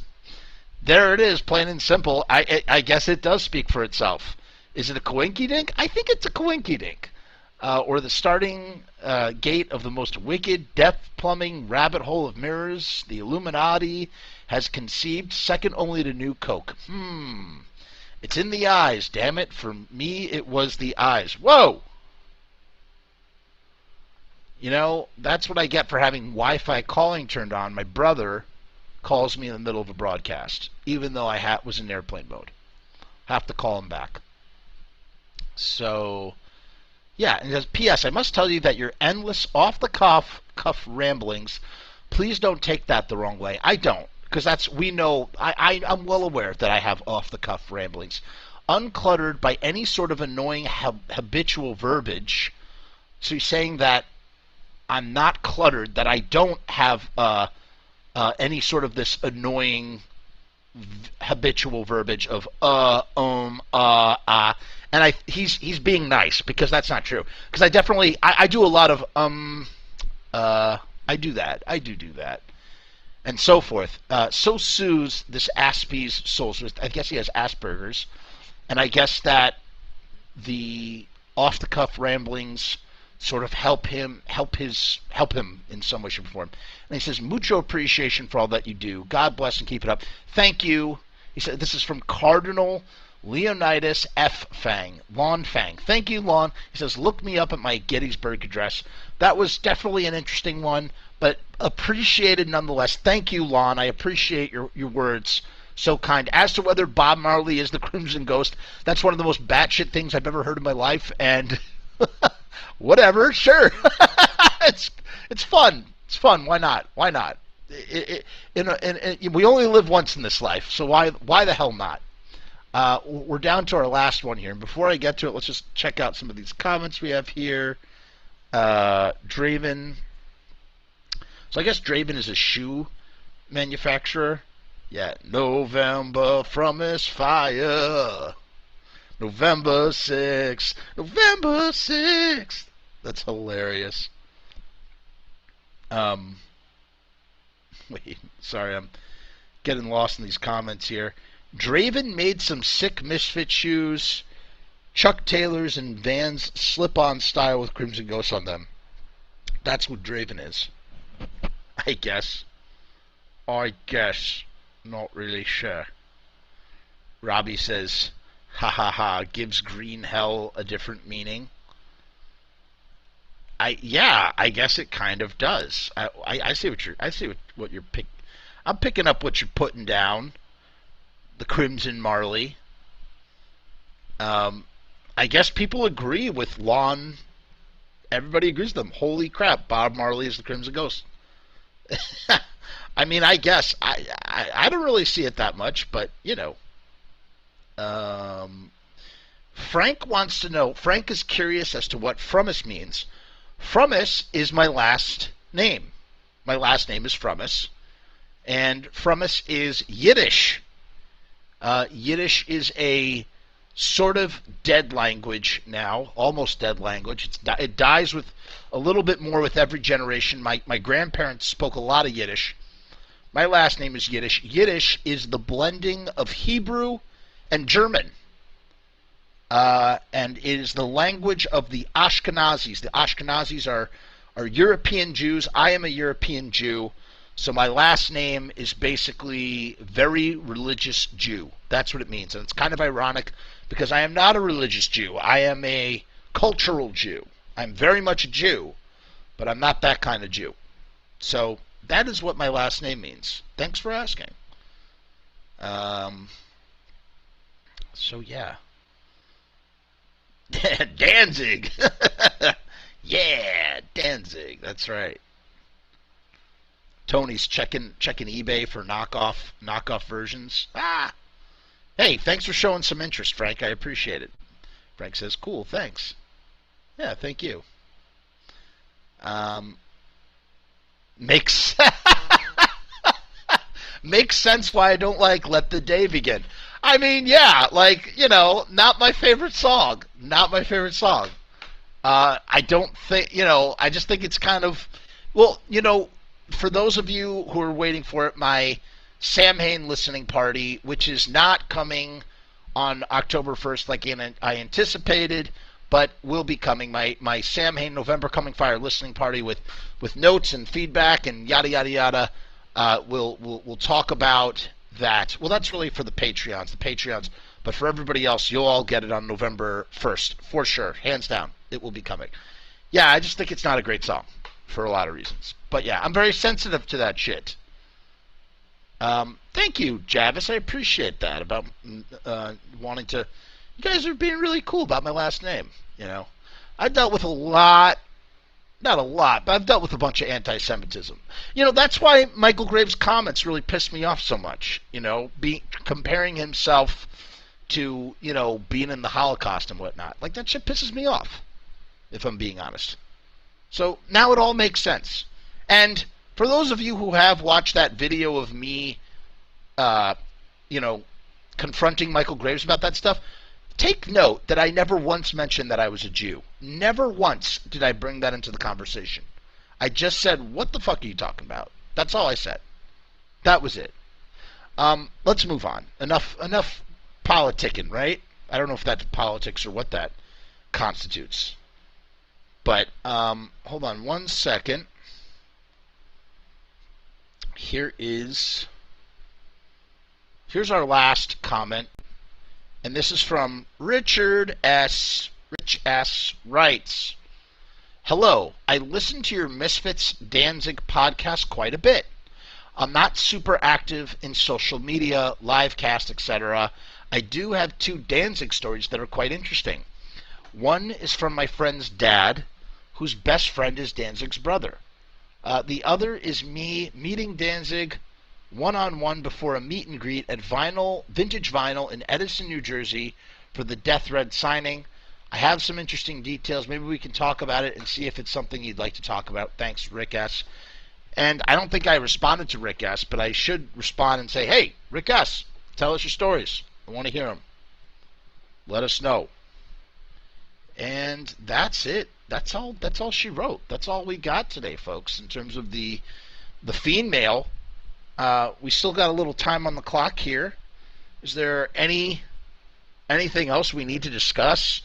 there it is, plain and simple. I guess it does speak for itself. Is it a coinky-dink? I think it's a coinky-dink. Or the starting gate of the most wicked, depth-plumbing rabbit hole of mirrors the Illuminati has conceived, second only to New Coke. It's in the eyes, damn it. For me, it was the eyes. Whoa! You know, that's what I get for having Wi-Fi calling turned on. My brother calls me in the middle of a broadcast, even though I was in airplane mode. Have to call him back. So, yeah. And it says, P.S. I must tell you that your endless off-the-cuff ramblings, please don't take that the wrong way. I don't. Because I'm well aware that I have off-the-cuff ramblings. Uncluttered by any sort of annoying habitual verbiage. So you're saying that I'm not cluttered, that I don't have any sort of this annoying habitual verbiage of and he's being nice, because that's not true. Because I do a lot of I do that. I do that. And so forth. So soothes this Aspie's soul. So I guess he has Asperger's. And I guess that the off-the-cuff ramblings sort of help him in some way, shape, or form. And he says, mucho appreciation for all that you do. God bless and keep it up. Thank you. He said, this is from Cardinal Leonidas F. Fang. Lon Fang. Thank you, Lon. He says, look me up at my Gettysburg Address. That was definitely an interesting one, but appreciated nonetheless. Thank you, Lon. I appreciate your words. So kind. As to whether Bob Marley is the Crimson Ghost, that's one of the most batshit things I've ever heard in my life, and whatever, sure. It's fun. It's fun. Why not? Why not? We only live once in this life, so why the hell not? We're down to our last one here, and before I get to it, let's just check out some of these comments we have here. Draven. So I guess Draven is a shoe manufacturer. Yeah, November Frumess fire. November 6th. November 6th. That's hilarious. Wait, sorry, I'm getting lost in these comments here. Draven made some sick Misfit shoes. Chuck Taylors and Vans slip-on style with Crimson Ghost on them. That's what Draven is. I guess. Not really sure. Robbie says, ha ha ha, gives green hell a different meaning. I guess it kind of does. I see what you're picking. I'm picking up what you're putting down. The Crimson Marley. I guess people agree with Lon. Everybody agrees with them. Holy crap, Bob Marley is the Crimson Ghost. I mean, I guess. I don't really see it that much, but, you know. Frank wants to know. Frank is curious as to what Frumess means. Frumess is my last name. My last name is Frumess. And Frumess is Yiddish. Yiddish is a sort of dead language now, almost dead language. It dies with a little bit more with every generation. My grandparents spoke a lot of Yiddish. My last name is Yiddish. Yiddish is the blending of Hebrew and German. And it is the language of the Ashkenazis. The Ashkenazis are European Jews. I am a European Jew. So my last name is basically very religious Jew. That's what it means. And it's kind of ironic because I am not a religious Jew. I am a cultural Jew. I'm very much a Jew, but I'm not that kind of Jew. So that is what my last name means. Thanks for asking. So yeah. Danzig. Yeah, Danzig. That's right. Tony's checking eBay for knockoff versions. Hey, thanks for showing some interest, Frank. I appreciate it. Frank says, cool, thanks. Yeah, thank you. Um, makes makes sense why I don't like Let the Day Begin. I mean, yeah, not my favorite song. Not my favorite song. I don't think, I just think it's kind of, well, for those of you who are waiting for it, my Samhain listening party, which is not coming on October 1st like I anticipated, but will be coming. My Samhain November Coming Fire listening party with notes and feedback and yada yada yada. We'll talk about that. Well, that's really for the Patreons. But for everybody else, you'll all get it on November 1st for sure, hands down. It will be coming. Yeah, I just think it's not a great song for a lot of reasons. But yeah, I'm very sensitive to that shit. Thank you, Javis. I appreciate that about wanting to. You guys are being really cool about my last name. I've dealt with a lot, not a lot, but I've dealt with a bunch of anti-Semitism. That's why Michael Graves' comments really pissed me off so much. Comparing himself to being in the Holocaust and whatnot. Like, that shit pisses me off, if I'm being honest. So now it all makes sense. And for those of you who have watched that video of me, confronting Michael Graves about that stuff, take note that I never once mentioned that I was a Jew. Never once did I bring that into the conversation. I just said, what the fuck are you talking about? That's all I said. That was it. Let's move on. Enough politicking, right? I don't know if that's politics or what that constitutes. But, hold on one second. Here's our last comment, and this is from Richard S. Rich S. writes, hello, I listen to your Misfits Danzig podcast quite a bit. I'm not super active in social media, livecast, etc. I do have 2 Danzig stories that are quite interesting. One is from my friend's dad, whose best friend is Danzig's brother. The other is me meeting Danzig one-on-one before a meet and greet at Vintage Vinyl in Edison, New Jersey for the Death Red signing. I have some interesting details. Maybe we can talk about it and see if it's something you'd like to talk about. Thanks, Rick S. And I don't think I responded to Rick S., but I should respond and say, hey, Rick S., tell us your stories. I want to hear them. Let us know. And that's it. That's all she wrote. That's all we got today, folks, in terms of the Fiend mail. We still got a little time on the clock here. Is there anything else we need to discuss?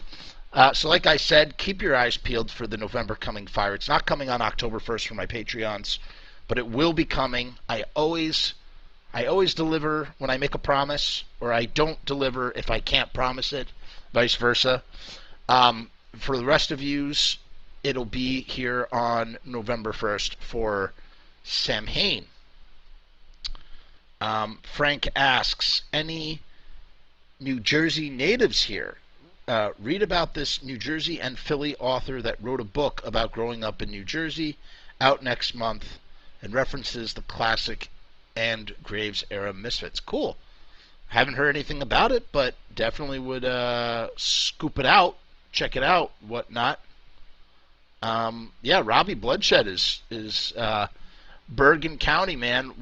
So like I said, keep your eyes peeled for the November Coming Fire. It's not coming on October 1st for my Patreons, but it will be coming. I always deliver when I make a promise, or I don't deliver if I can't promise it, vice versa. For the rest of yous, it'll be here on November 1st for Samhain. Frank asks, any New Jersey natives here? Read about this New Jersey and Philly author that wrote a book about growing up in New Jersey, out next month, and references the classic and Graves era Misfits. Cool. Haven't heard anything about it, but definitely would scoop it out, check it out, whatnot. Yeah, Robbie Bloodshed is Bergen County, man.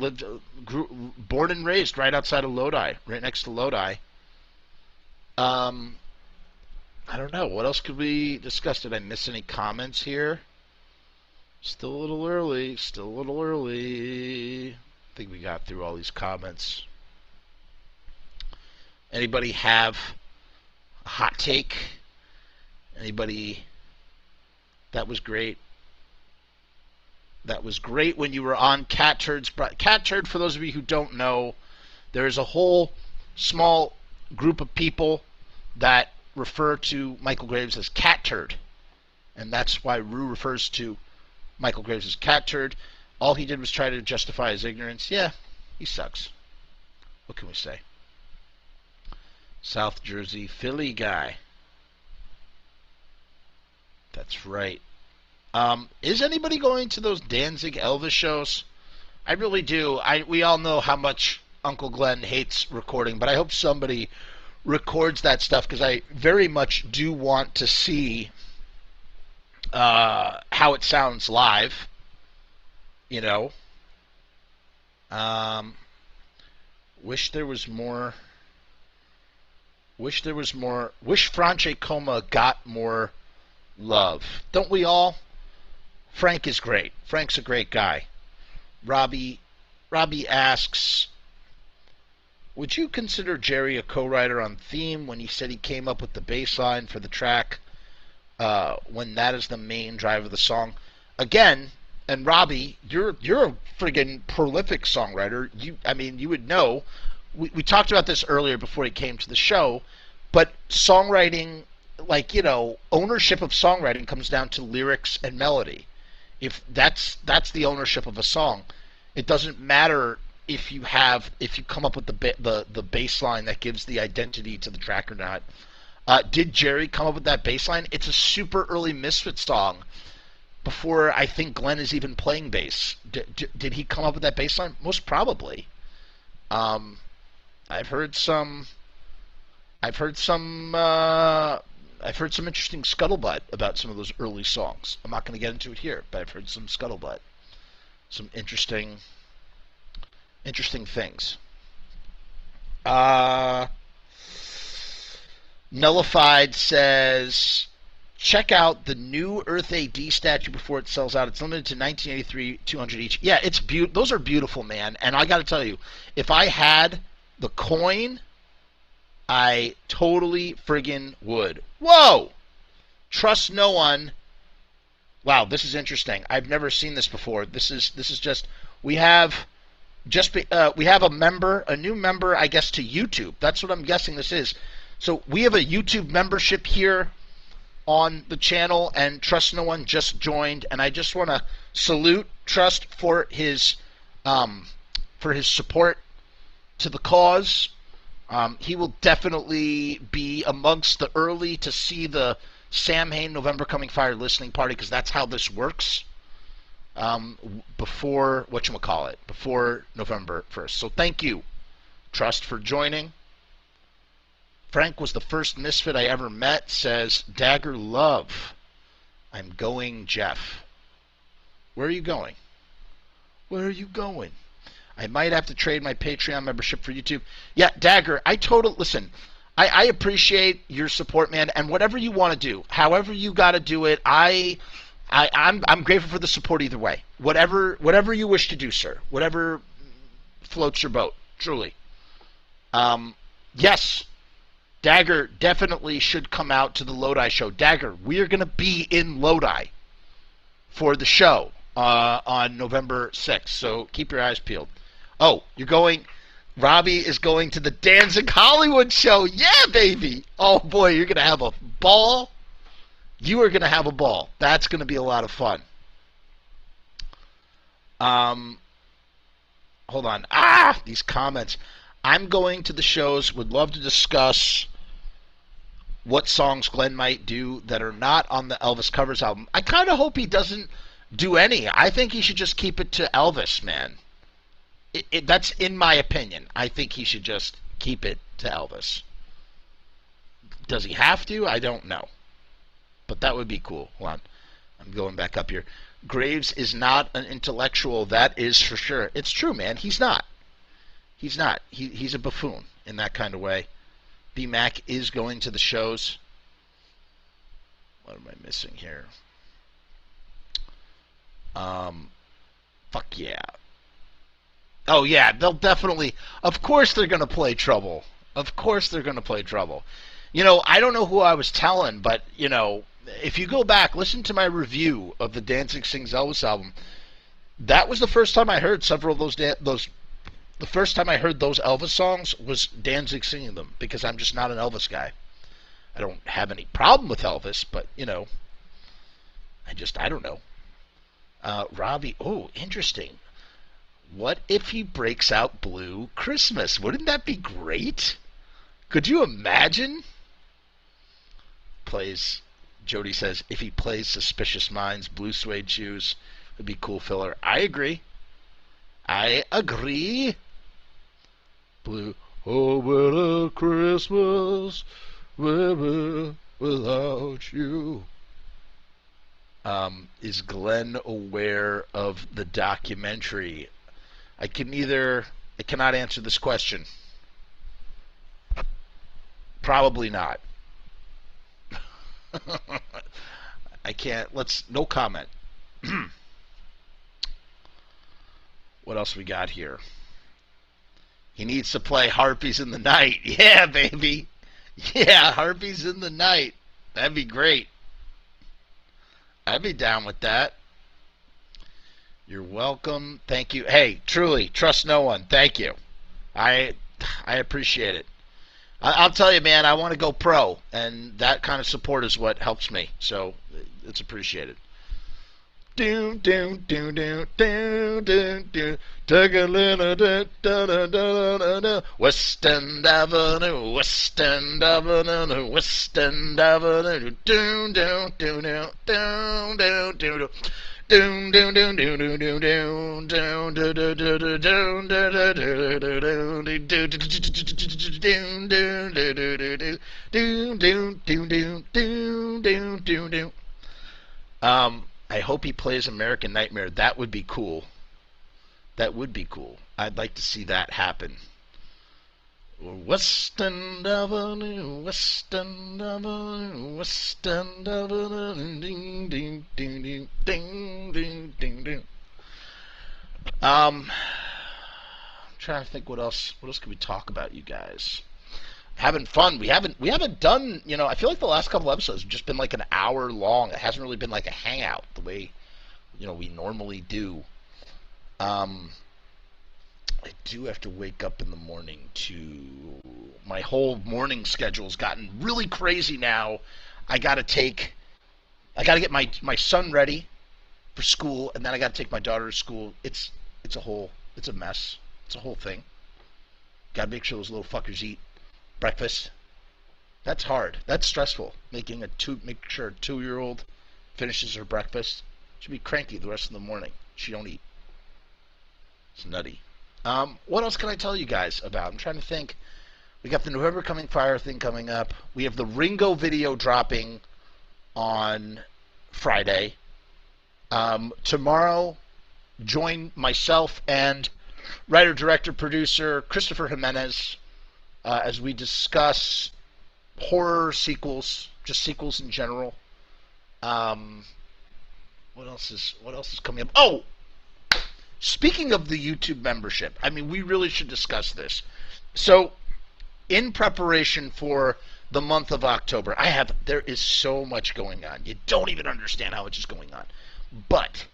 Born and raised right outside of Lodi, right next to Lodi. I don't know. What else could we discuss? Did I miss any comments here? Still a little early. I think we got through all these comments. Anybody have a hot take? Anybody? That was great. That was great when you were on Cat Turds. Cat Turd, for those of you who don't know, there's a whole small group of people that refer to Michael Graves as Cat Turd. And that's why Rue refers to Michael Graves as Cat Turd. All he did was try to justify his ignorance. Yeah, he sucks. What can we say? South Jersey Philly guy. That's right. Is anybody going to those Danzig Elvis shows? I really do. We all know how much Uncle Glenn hates recording, but I hope somebody records that stuff because I very much do want to see how it sounds live. You know, wish there was more. Wish there was more. Wish Franche Coma got more love. Don't we all? Frank is great. Frank's a great guy. Robbie asks, would you consider Jerry a co-writer on theme when he said he came up with the bass line for the track when that is the main drive of the song? Again, and Robbie, you're a friggin' prolific songwriter. You would know. We talked about this earlier before he came to the show, but songwriting, ownership of songwriting comes down to lyrics and melody. If that's the ownership of a song, it doesn't matter if you come up with the bass line that gives the identity to the track or not. Did Jerry come up with that bass line? It's a super early Misfits song before I think Glenn is even playing bass. Did he come up with that bass line? Most probably. I've heard some interesting scuttlebutt about some of those early songs. I'm not going to get into it here, but I've heard some scuttlebutt, some interesting things. Nullified says, check out the new Earth AD statue before it sells out. It's limited to 1983, 200 each. Yeah, those are beautiful, man. And I got to tell you, if I had the coin, I totally friggin' would. Whoa! Trust no one. Wow, this is interesting. I've never seen this before. This is just we have a new member, I guess, to YouTube. That's what I'm guessing this is. So we have a YouTube membership here on the channel, and Trust No One just joined, and I just want to salute Trust for his support to the cause. He will definitely be amongst the early to see the Samhain November Coming Fire listening party, because that's how this works. Before November 1st. So thank you, Trust, for joining. Frank was the first Misfit I ever met, says Dagger Love. I'm going, Jeff. Where are you going? Where are you going? I might have to trade my Patreon membership for YouTube. Yeah, Dagger, listen, I appreciate your support, man, and whatever you want to do, however you got to do it, I'm grateful for the support either way. Whatever you wish to do, sir. Whatever floats your boat, truly. Yes, Dagger definitely should come out to the Lodi show. Dagger, we are going to be in Lodi for the show on November 6th, so keep your eyes peeled. Oh, you're going... Robbie is going to the Danzig Hollywood show. Yeah, baby! Oh, boy, you're going to have a ball. You are going to have a ball. That's going to be a lot of fun. Hold on. These comments. I'm going to the shows. Would love to discuss what songs Glenn might do that are not on the Elvis Covers album. I kind of hope he doesn't do any. I think he should just keep it to Elvis, man. That's in my opinion. I think he should just keep it to Elvis. Does he have to? I don't know. But that would be cool. Hold on. I'm going back up here. Graves is not an intellectual. That is for sure. It's true, man. He's not. He's not. He's a buffoon in that kind of way. B-Mac is going to the shows. What am I missing here? Fuck yeah. Oh, yeah. They'll definitely... Of course they're going to play Trouble. Of course they're going to play Trouble. You know, I don't know who I was telling, but, you know... If you go back, listen to my review of the Danzig Sings Elvis album. That was the first time I heard several of those. The first time I heard those Elvis songs was Danzig singing them, because I'm just not an Elvis guy. I don't have any problem with Elvis, but you know, I don't know. Robbie, oh, interesting. What if he breaks out Blue Christmas? Wouldn't that be great? Could you imagine? Jody says, if he plays Suspicious Minds, Blue Suede Shoes, would be cool filler. I agree. blue. Oh, what a Christmas without you. Is Glenn aware of the documentary? I cannot answer this question. Probably not. I can't. No comment. What else we got here? He needs to play Harpies in the Night. Yeah, baby. Yeah, Harpies in the Night. That'd be great. I'd be down with that. You're welcome. Thank you. Hey, truly, trust no one. Thank you. I appreciate it. I'll tell you, man, I want to go pro, and that kind of support is what helps me. So it's appreciated. Take a little West End Avenue, West End Avenue, West End Avenue, down, down, down, down, down, down, down. Down down down down down down down down down down. I hope he plays American Nightmare. That would be cool. That would be cool. I'd like to see that happen. West End Avenue, West End Avenue, West End Avenue, ding, ding, ding, ding, ding, ding, ding, ding. I'm trying to think what else can we talk about, you guys. Having fun. We haven't done, I feel like the last couple episodes have just been like an hour long. It hasn't really been like a hangout the way, we normally do. I do have to wake up in the morning my whole morning schedule's gotten really crazy now. I gotta get my son ready for school, and then I gotta take my daughter to school. It's a mess. It's a whole thing. Gotta make sure those little fuckers eat breakfast. That's hard. That's stressful. Make sure a 2-year-old finishes her breakfast. She'll be cranky the rest of the morning. She don't eat. It's nutty. What else can I tell you guys about? I'm trying to think. We got the November Coming Fire thing coming up. We have the Ringo video dropping on Friday. Tomorrow, join myself and writer, director, producer Christopher Jimenez as we discuss horror sequels, just sequels in general. What else is coming up? Oh! Speaking of the YouTube membership, we really should discuss this. So, in preparation for the month of October, there is so much going on. You don't even understand how much is going on. But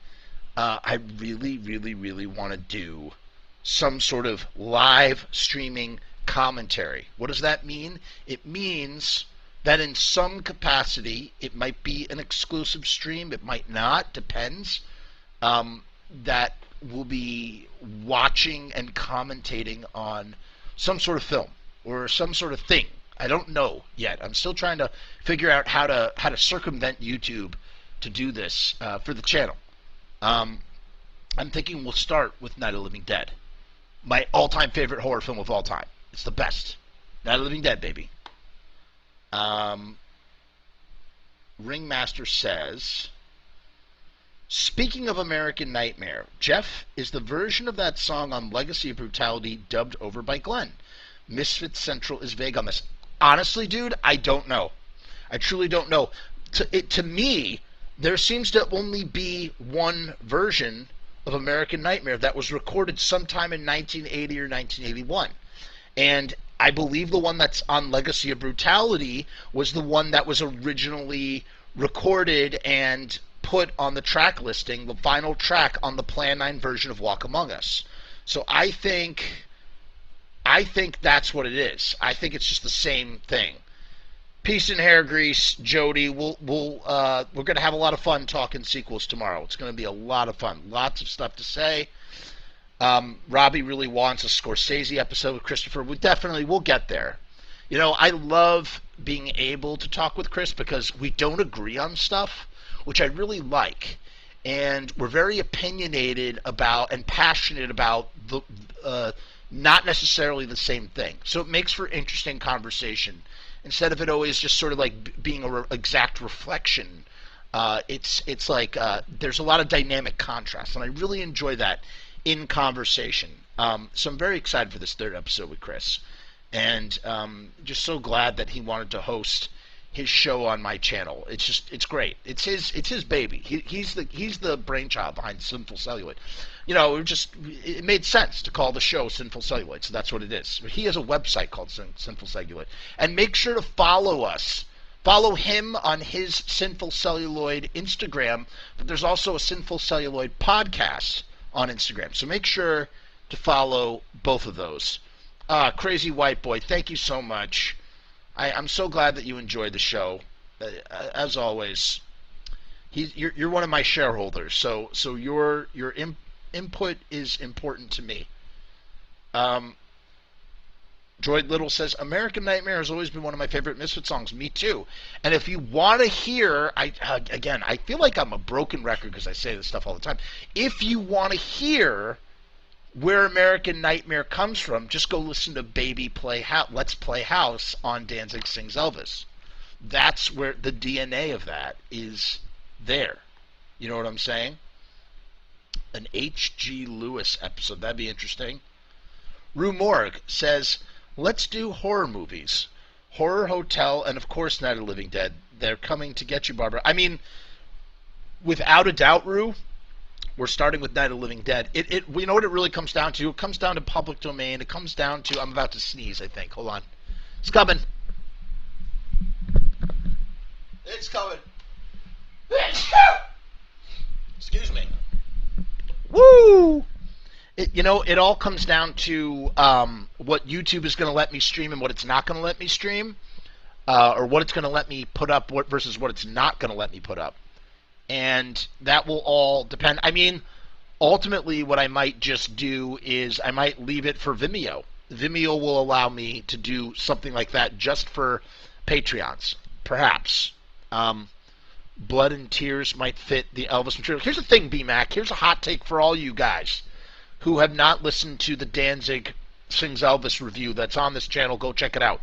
I really, really, really want to do some sort of live streaming commentary. What does that mean? It means that in some capacity, it might be an exclusive stream. It might not. Depends. That will be watching and commentating on some sort of film or some sort of thing. I don't know yet. I'm still trying to figure out how to circumvent YouTube to do this for the channel. I'm thinking we'll start with Night of the Living Dead, my all-time favorite horror film of all time. It's the best. Night of the Living Dead, baby. Ringmaster says, speaking of American Nightmare, Jeff, is the version of that song on Legacy of Brutality dubbed over by Glenn? Misfits Central is vague on this. Honestly, dude, I don't know. I truly don't know. To me, there seems to only be one version of American Nightmare that was recorded sometime in 1980 or 1981. And I believe the one that's on Legacy of Brutality was the one that was originally recorded and put on the track listing, the final track on the Plan 9 version of Walk Among Us. So I think that's what it is. I think it's just the same thing. Peace and hair grease, Jody. We're going to have a lot of fun talking sequels tomorrow. It's going to be a lot of fun. Lots of stuff to say. Robbie really wants a Scorsese episode with Christopher. We'll get there. I love being able to talk with Chris because we don't agree on stuff, which I really like. And we're very opinionated about and passionate about the not necessarily the same thing. So it makes for interesting conversation. Instead of it always just sort of like being a exact reflection, it's like there's a lot of dynamic contrast, and I really enjoy that in conversation. So I'm very excited for this third episode with Chris, and just so glad that he wanted to host his show on my channel. It's great. It's his baby. He's the brainchild behind Sinful Celluloid. You know, it made sense to call the show Sinful Celluloid, so that's what it is. He has a website called Sinful Celluloid, and make sure to follow us. Follow him on his Sinful Celluloid Instagram, but there's also a Sinful Celluloid podcast on Instagram. So make sure to follow both of those. Crazy White Boy, thank you so much. I'm so glad that you enjoyed the show. As always, you're one of my shareholders, so your input is important to me. Droid Little says, American Nightmare has always been one of my favorite Misfit songs. Me too. And if you want to hear, I feel like I'm a broken record because I say this stuff all the time. If you want to hear where American Nightmare comes from, just go listen to Let's Play House on Danzig Sings Elvis. That's where the DNA of that is there. You know what I'm saying? An H.G. Lewis episode. That'd be interesting. Rue Morgue says, let's do horror movies. Horror Hotel and, of course, Night of the Living Dead. They're coming to get you, Barbara. I mean, without a doubt, Rue, we're starting with Night of the Living Dead. You know what it really comes down to? It comes down to public domain. It comes down to... I'm about to sneeze, I think. Hold on. It's coming. It's coming. Excuse me. Woo! It all comes down to what YouTube is going to let me stream and what it's not going to let me stream, or what it's going to let me put up versus what it's not going to let me put up. And that will all depend. I mean, ultimately, what I might just do is I might leave it for Vimeo. Vimeo will allow me to do something like that just for Patreons, perhaps. Blood and Tears might fit the Elvis material. Here's the thing, B-Mac. Here's a hot take for all you guys who have not listened to the Danzig Sings Elvis review that's on this channel. Go check it out.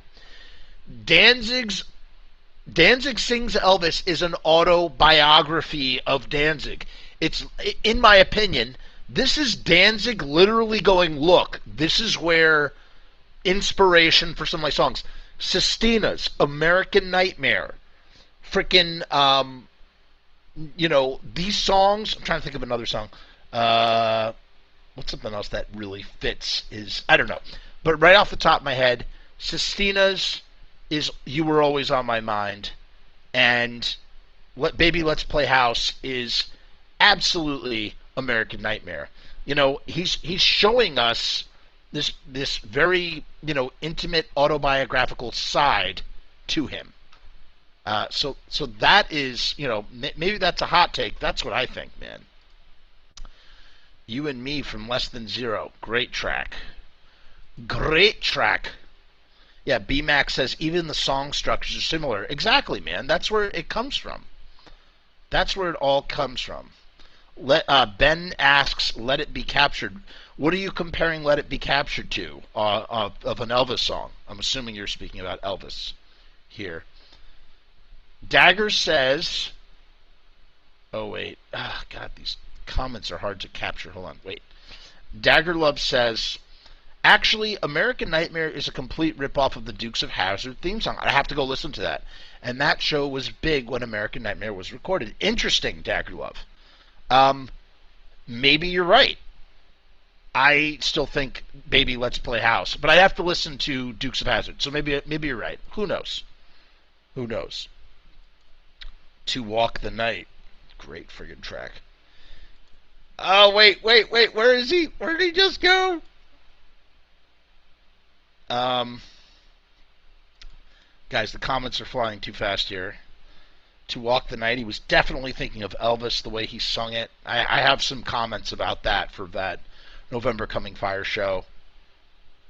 Danzig Sings Elvis is an autobiography of Danzig. It's, in my opinion, this is Danzig literally going, look, this is where inspiration for some of my songs. Sistina's American Nightmare. Freaking, these songs. I'm trying to think of another song. What's something else that really fits is, I don't know. But right off the top of my head, Sistina's is You Were Always on My Mind, and Baby Let's Play House is absolutely American Nightmare. He's showing us this very intimate autobiographical side to him. So that is maybe that's a hot take. That's what I think, man. You and Me from Less Than Zero, great track. Great track. Yeah, B-Max says even the song structures are similar. Exactly, man. That's where it comes from. That's where it all comes from. Ben asks, Let It Be Captured. What are you comparing Let It Be Captured to of an Elvis song? I'm assuming you're speaking about Elvis here. Dagger says... Oh, wait. Oh, God, these comments are hard to capture. Hold on. Wait. Dagger Love says... Actually, American Nightmare is a complete ripoff of the Dukes of Hazzard theme song. I have to go listen to that. And that show was big when American Nightmare was recorded. Interesting, Dagger Love. Maybe you're right. I still think Baby Let's Play House. But I have to listen to Dukes of Hazzard. So maybe you're right. Who knows? Who knows? To Walk the Night. Great friggin' track. Oh, wait. Where is he? Where did he just go? Guys, the comments are flying too fast here. To Walk the Night, he was definitely thinking of Elvis, the way he sung it. I have some comments about that for that November Coming Fire show.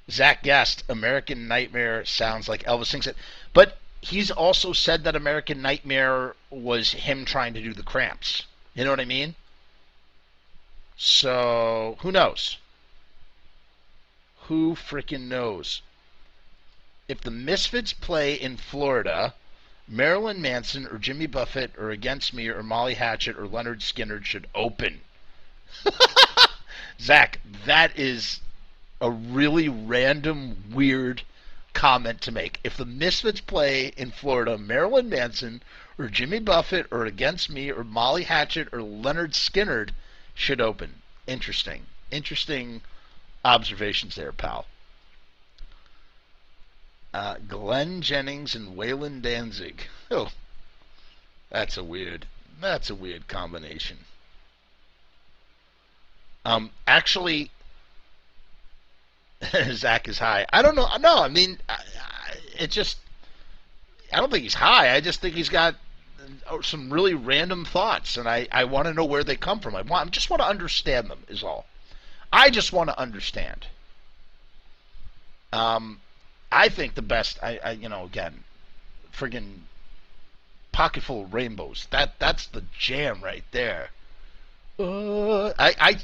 Zach Guest, American Nightmare sounds like Elvis sings it. But he's also said that American Nightmare was him trying to do the Cramps. You know what I mean? So, who knows? who freaking knows? If the Misfits play in Florida, Marilyn Manson or Jimmy Buffett or Against Me or Molly Hatchet or Leonard Skinner should open. Zach, that is a really random, weird comment to make. If the Misfits play in Florida, Marilyn Manson or Jimmy Buffett or Against Me or Molly Hatchet or Leonard Skinner should open. Interesting. Interesting observations there, pal. Glenn Jennings and Waylon Danzig. Oh, that's a weird combination. Actually, Zach is high. I don't know. No, I mean, I don't think he's high. I just think he's got some really random thoughts, and I want to know where they come from. I just want to understand them, is all. I just want to understand. I think the best, again, friggin' Pocketful of Rainbows. That's the jam right there. I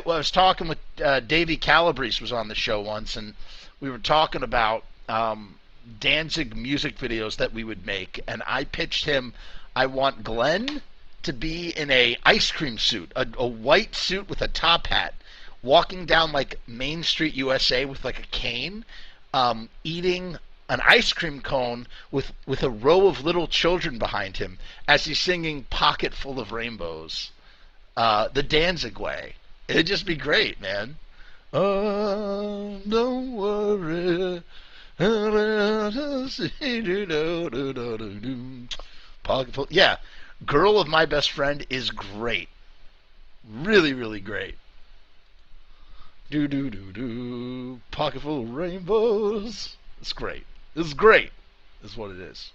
was talking with Davey Calabrese was on the show once, and we were talking about Danzig music videos that we would make, and I pitched him, I want Glenn to be in a ice cream suit, a white suit with a top hat, walking down like Main Street, USA with like a cane, eating an ice cream cone with a row of little children behind him as he's singing Pocket Full of Rainbows, the Danzig way. It'd just be great, man. Oh, don't worry. Pocket Full. Yeah, Girl of My Best Friend is great. Really, really great. Do do do do. Pocket Full of Rainbows. It's great. This is great. This is what it is.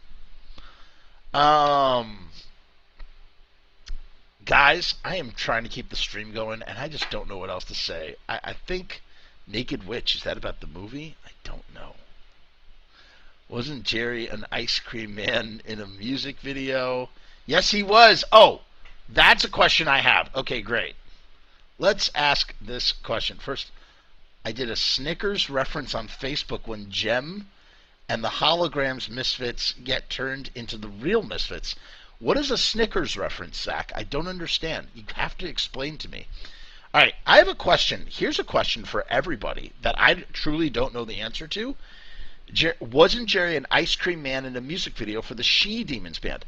Guys, I am trying to keep the stream going, and I just don't know what else to say. I think Naked Witch, is that about the movie? I don't know. Wasn't Jerry an ice cream man in a music video? Yes, he was. Oh, that's a question I have. Okay, great. Let's ask this question. First, I did a Snickers reference on Facebook when Jem and the holograms Misfits get turned into the real Misfits. What is a Snickers reference, Zach? I don't understand. You have to explain to me. All right, I have a question. Here's a question for everybody that I truly don't know the answer to. Wasn't Jerry an ice cream man in a music video for the She Demons band?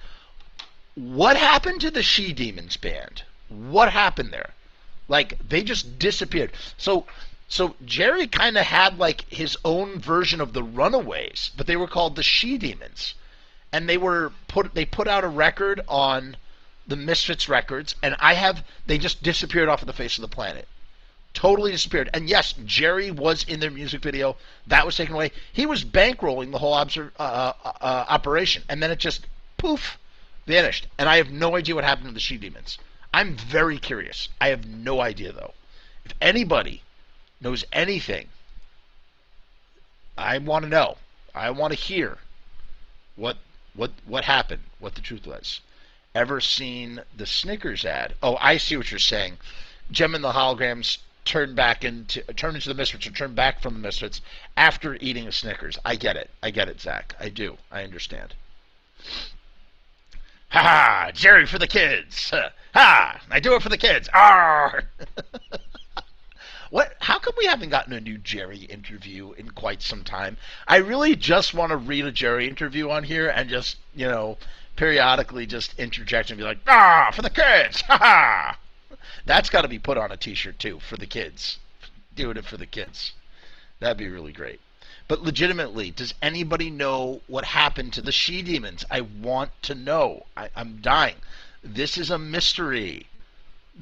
What happened to the She Demons band? What happened there? Like, they just disappeared. So Jerry kind of had like his own version of the Runaways, but they were called the She Demons. And they put out a record on the Misfits records, and they just disappeared off of the face of the planet. Totally disappeared. And yes, Jerry was in their music video. That was taken away. He was bankrolling the whole operation, and then it just poof, vanished. And I have no idea what happened to the She Demons. I'm very curious. I have no idea though. If anybody knows anything, I want to know. I want to hear what happened, what the truth was. Ever seen the Snickers ad? Oh, I see what you're saying. Jem and the holograms turn into the Misfits, or turn back from the Misfits after eating a Snickers. I get it, Zach. I do. I understand. Ha ha! Jerry for the kids. Ha! I do it for the kids. Arr! What? How come we haven't gotten a new Jerry interview in quite some time? I really just want to read a Jerry interview on here and just, periodically just interject and be like, for the kids! Ha ha! That's got to be put on a t-shirt too, for the kids. Doing it for the kids. That'd be really great. But legitimately, does anybody know what happened to the She Demons? I want to know. I'm dying. This is a mystery.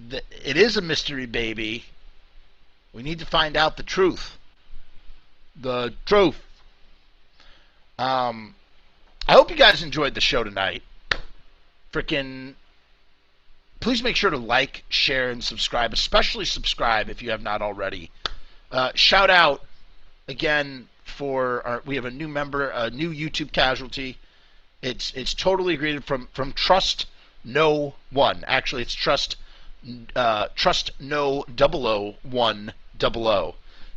It is a mystery, baby. We need to find out the truth. The truth. I hope you guys enjoyed the show tonight. Freaking, please make sure to like, share, and subscribe. Especially subscribe if you have not already. Shout out again for we have a new member, a new YouTube casualty. It's totally agreed from Trust No One. Actually, it's Trust No 00100.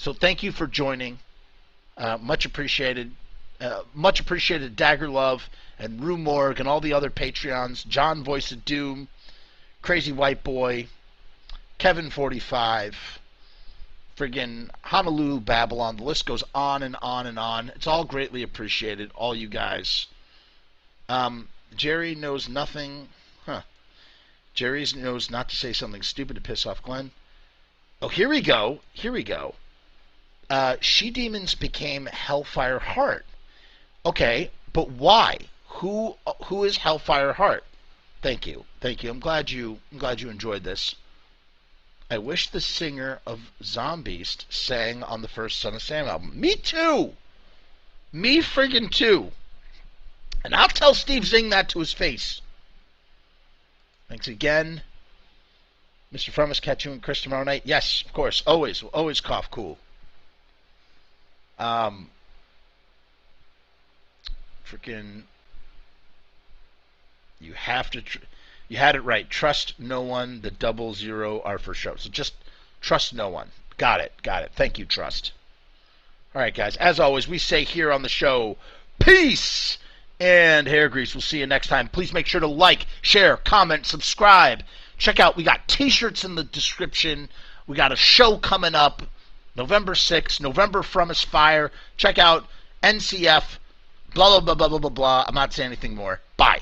So thank you for joining. Much appreciated. Much appreciated Dagger Love and Rue Morg and all the other Patreons. John Voice of Doom, Crazy White Boy, Kevin45, friggin' Honolulu Babylon. The list goes on and on and on. It's all greatly appreciated, all you guys. Jerry knows nothing. Jerry knows not to say something stupid to piss off Glenn. Oh, here we go. She Demons became Hellfire Heart. Okay, but why? Who is Hellfire Heart? Thank you. I'm glad you enjoyed this. I wish the singer of Zombeast sang on the first Son of Sam album. Me too. Me friggin' too. And I'll tell Steve Zing that to his face. Thanks again. Mr. Frumess, catch you and Chris tomorrow night. Yes, of course. Always cough cool. Freaking, you have to. You had it right. Trust no one. The 00 are for show. So just trust no one. Got it. Thank you, Trust. All right, guys. As always, we say here on the show, peace and hair grease. We'll see you next time. Please make sure to like, share, comment, subscribe. Check out. We got T-shirts in the description. We got a show coming up, November 6th. November Frumess Fire. Check out NCF. Blah blah blah blah blah blah blah. I'm not saying anything more. Bye.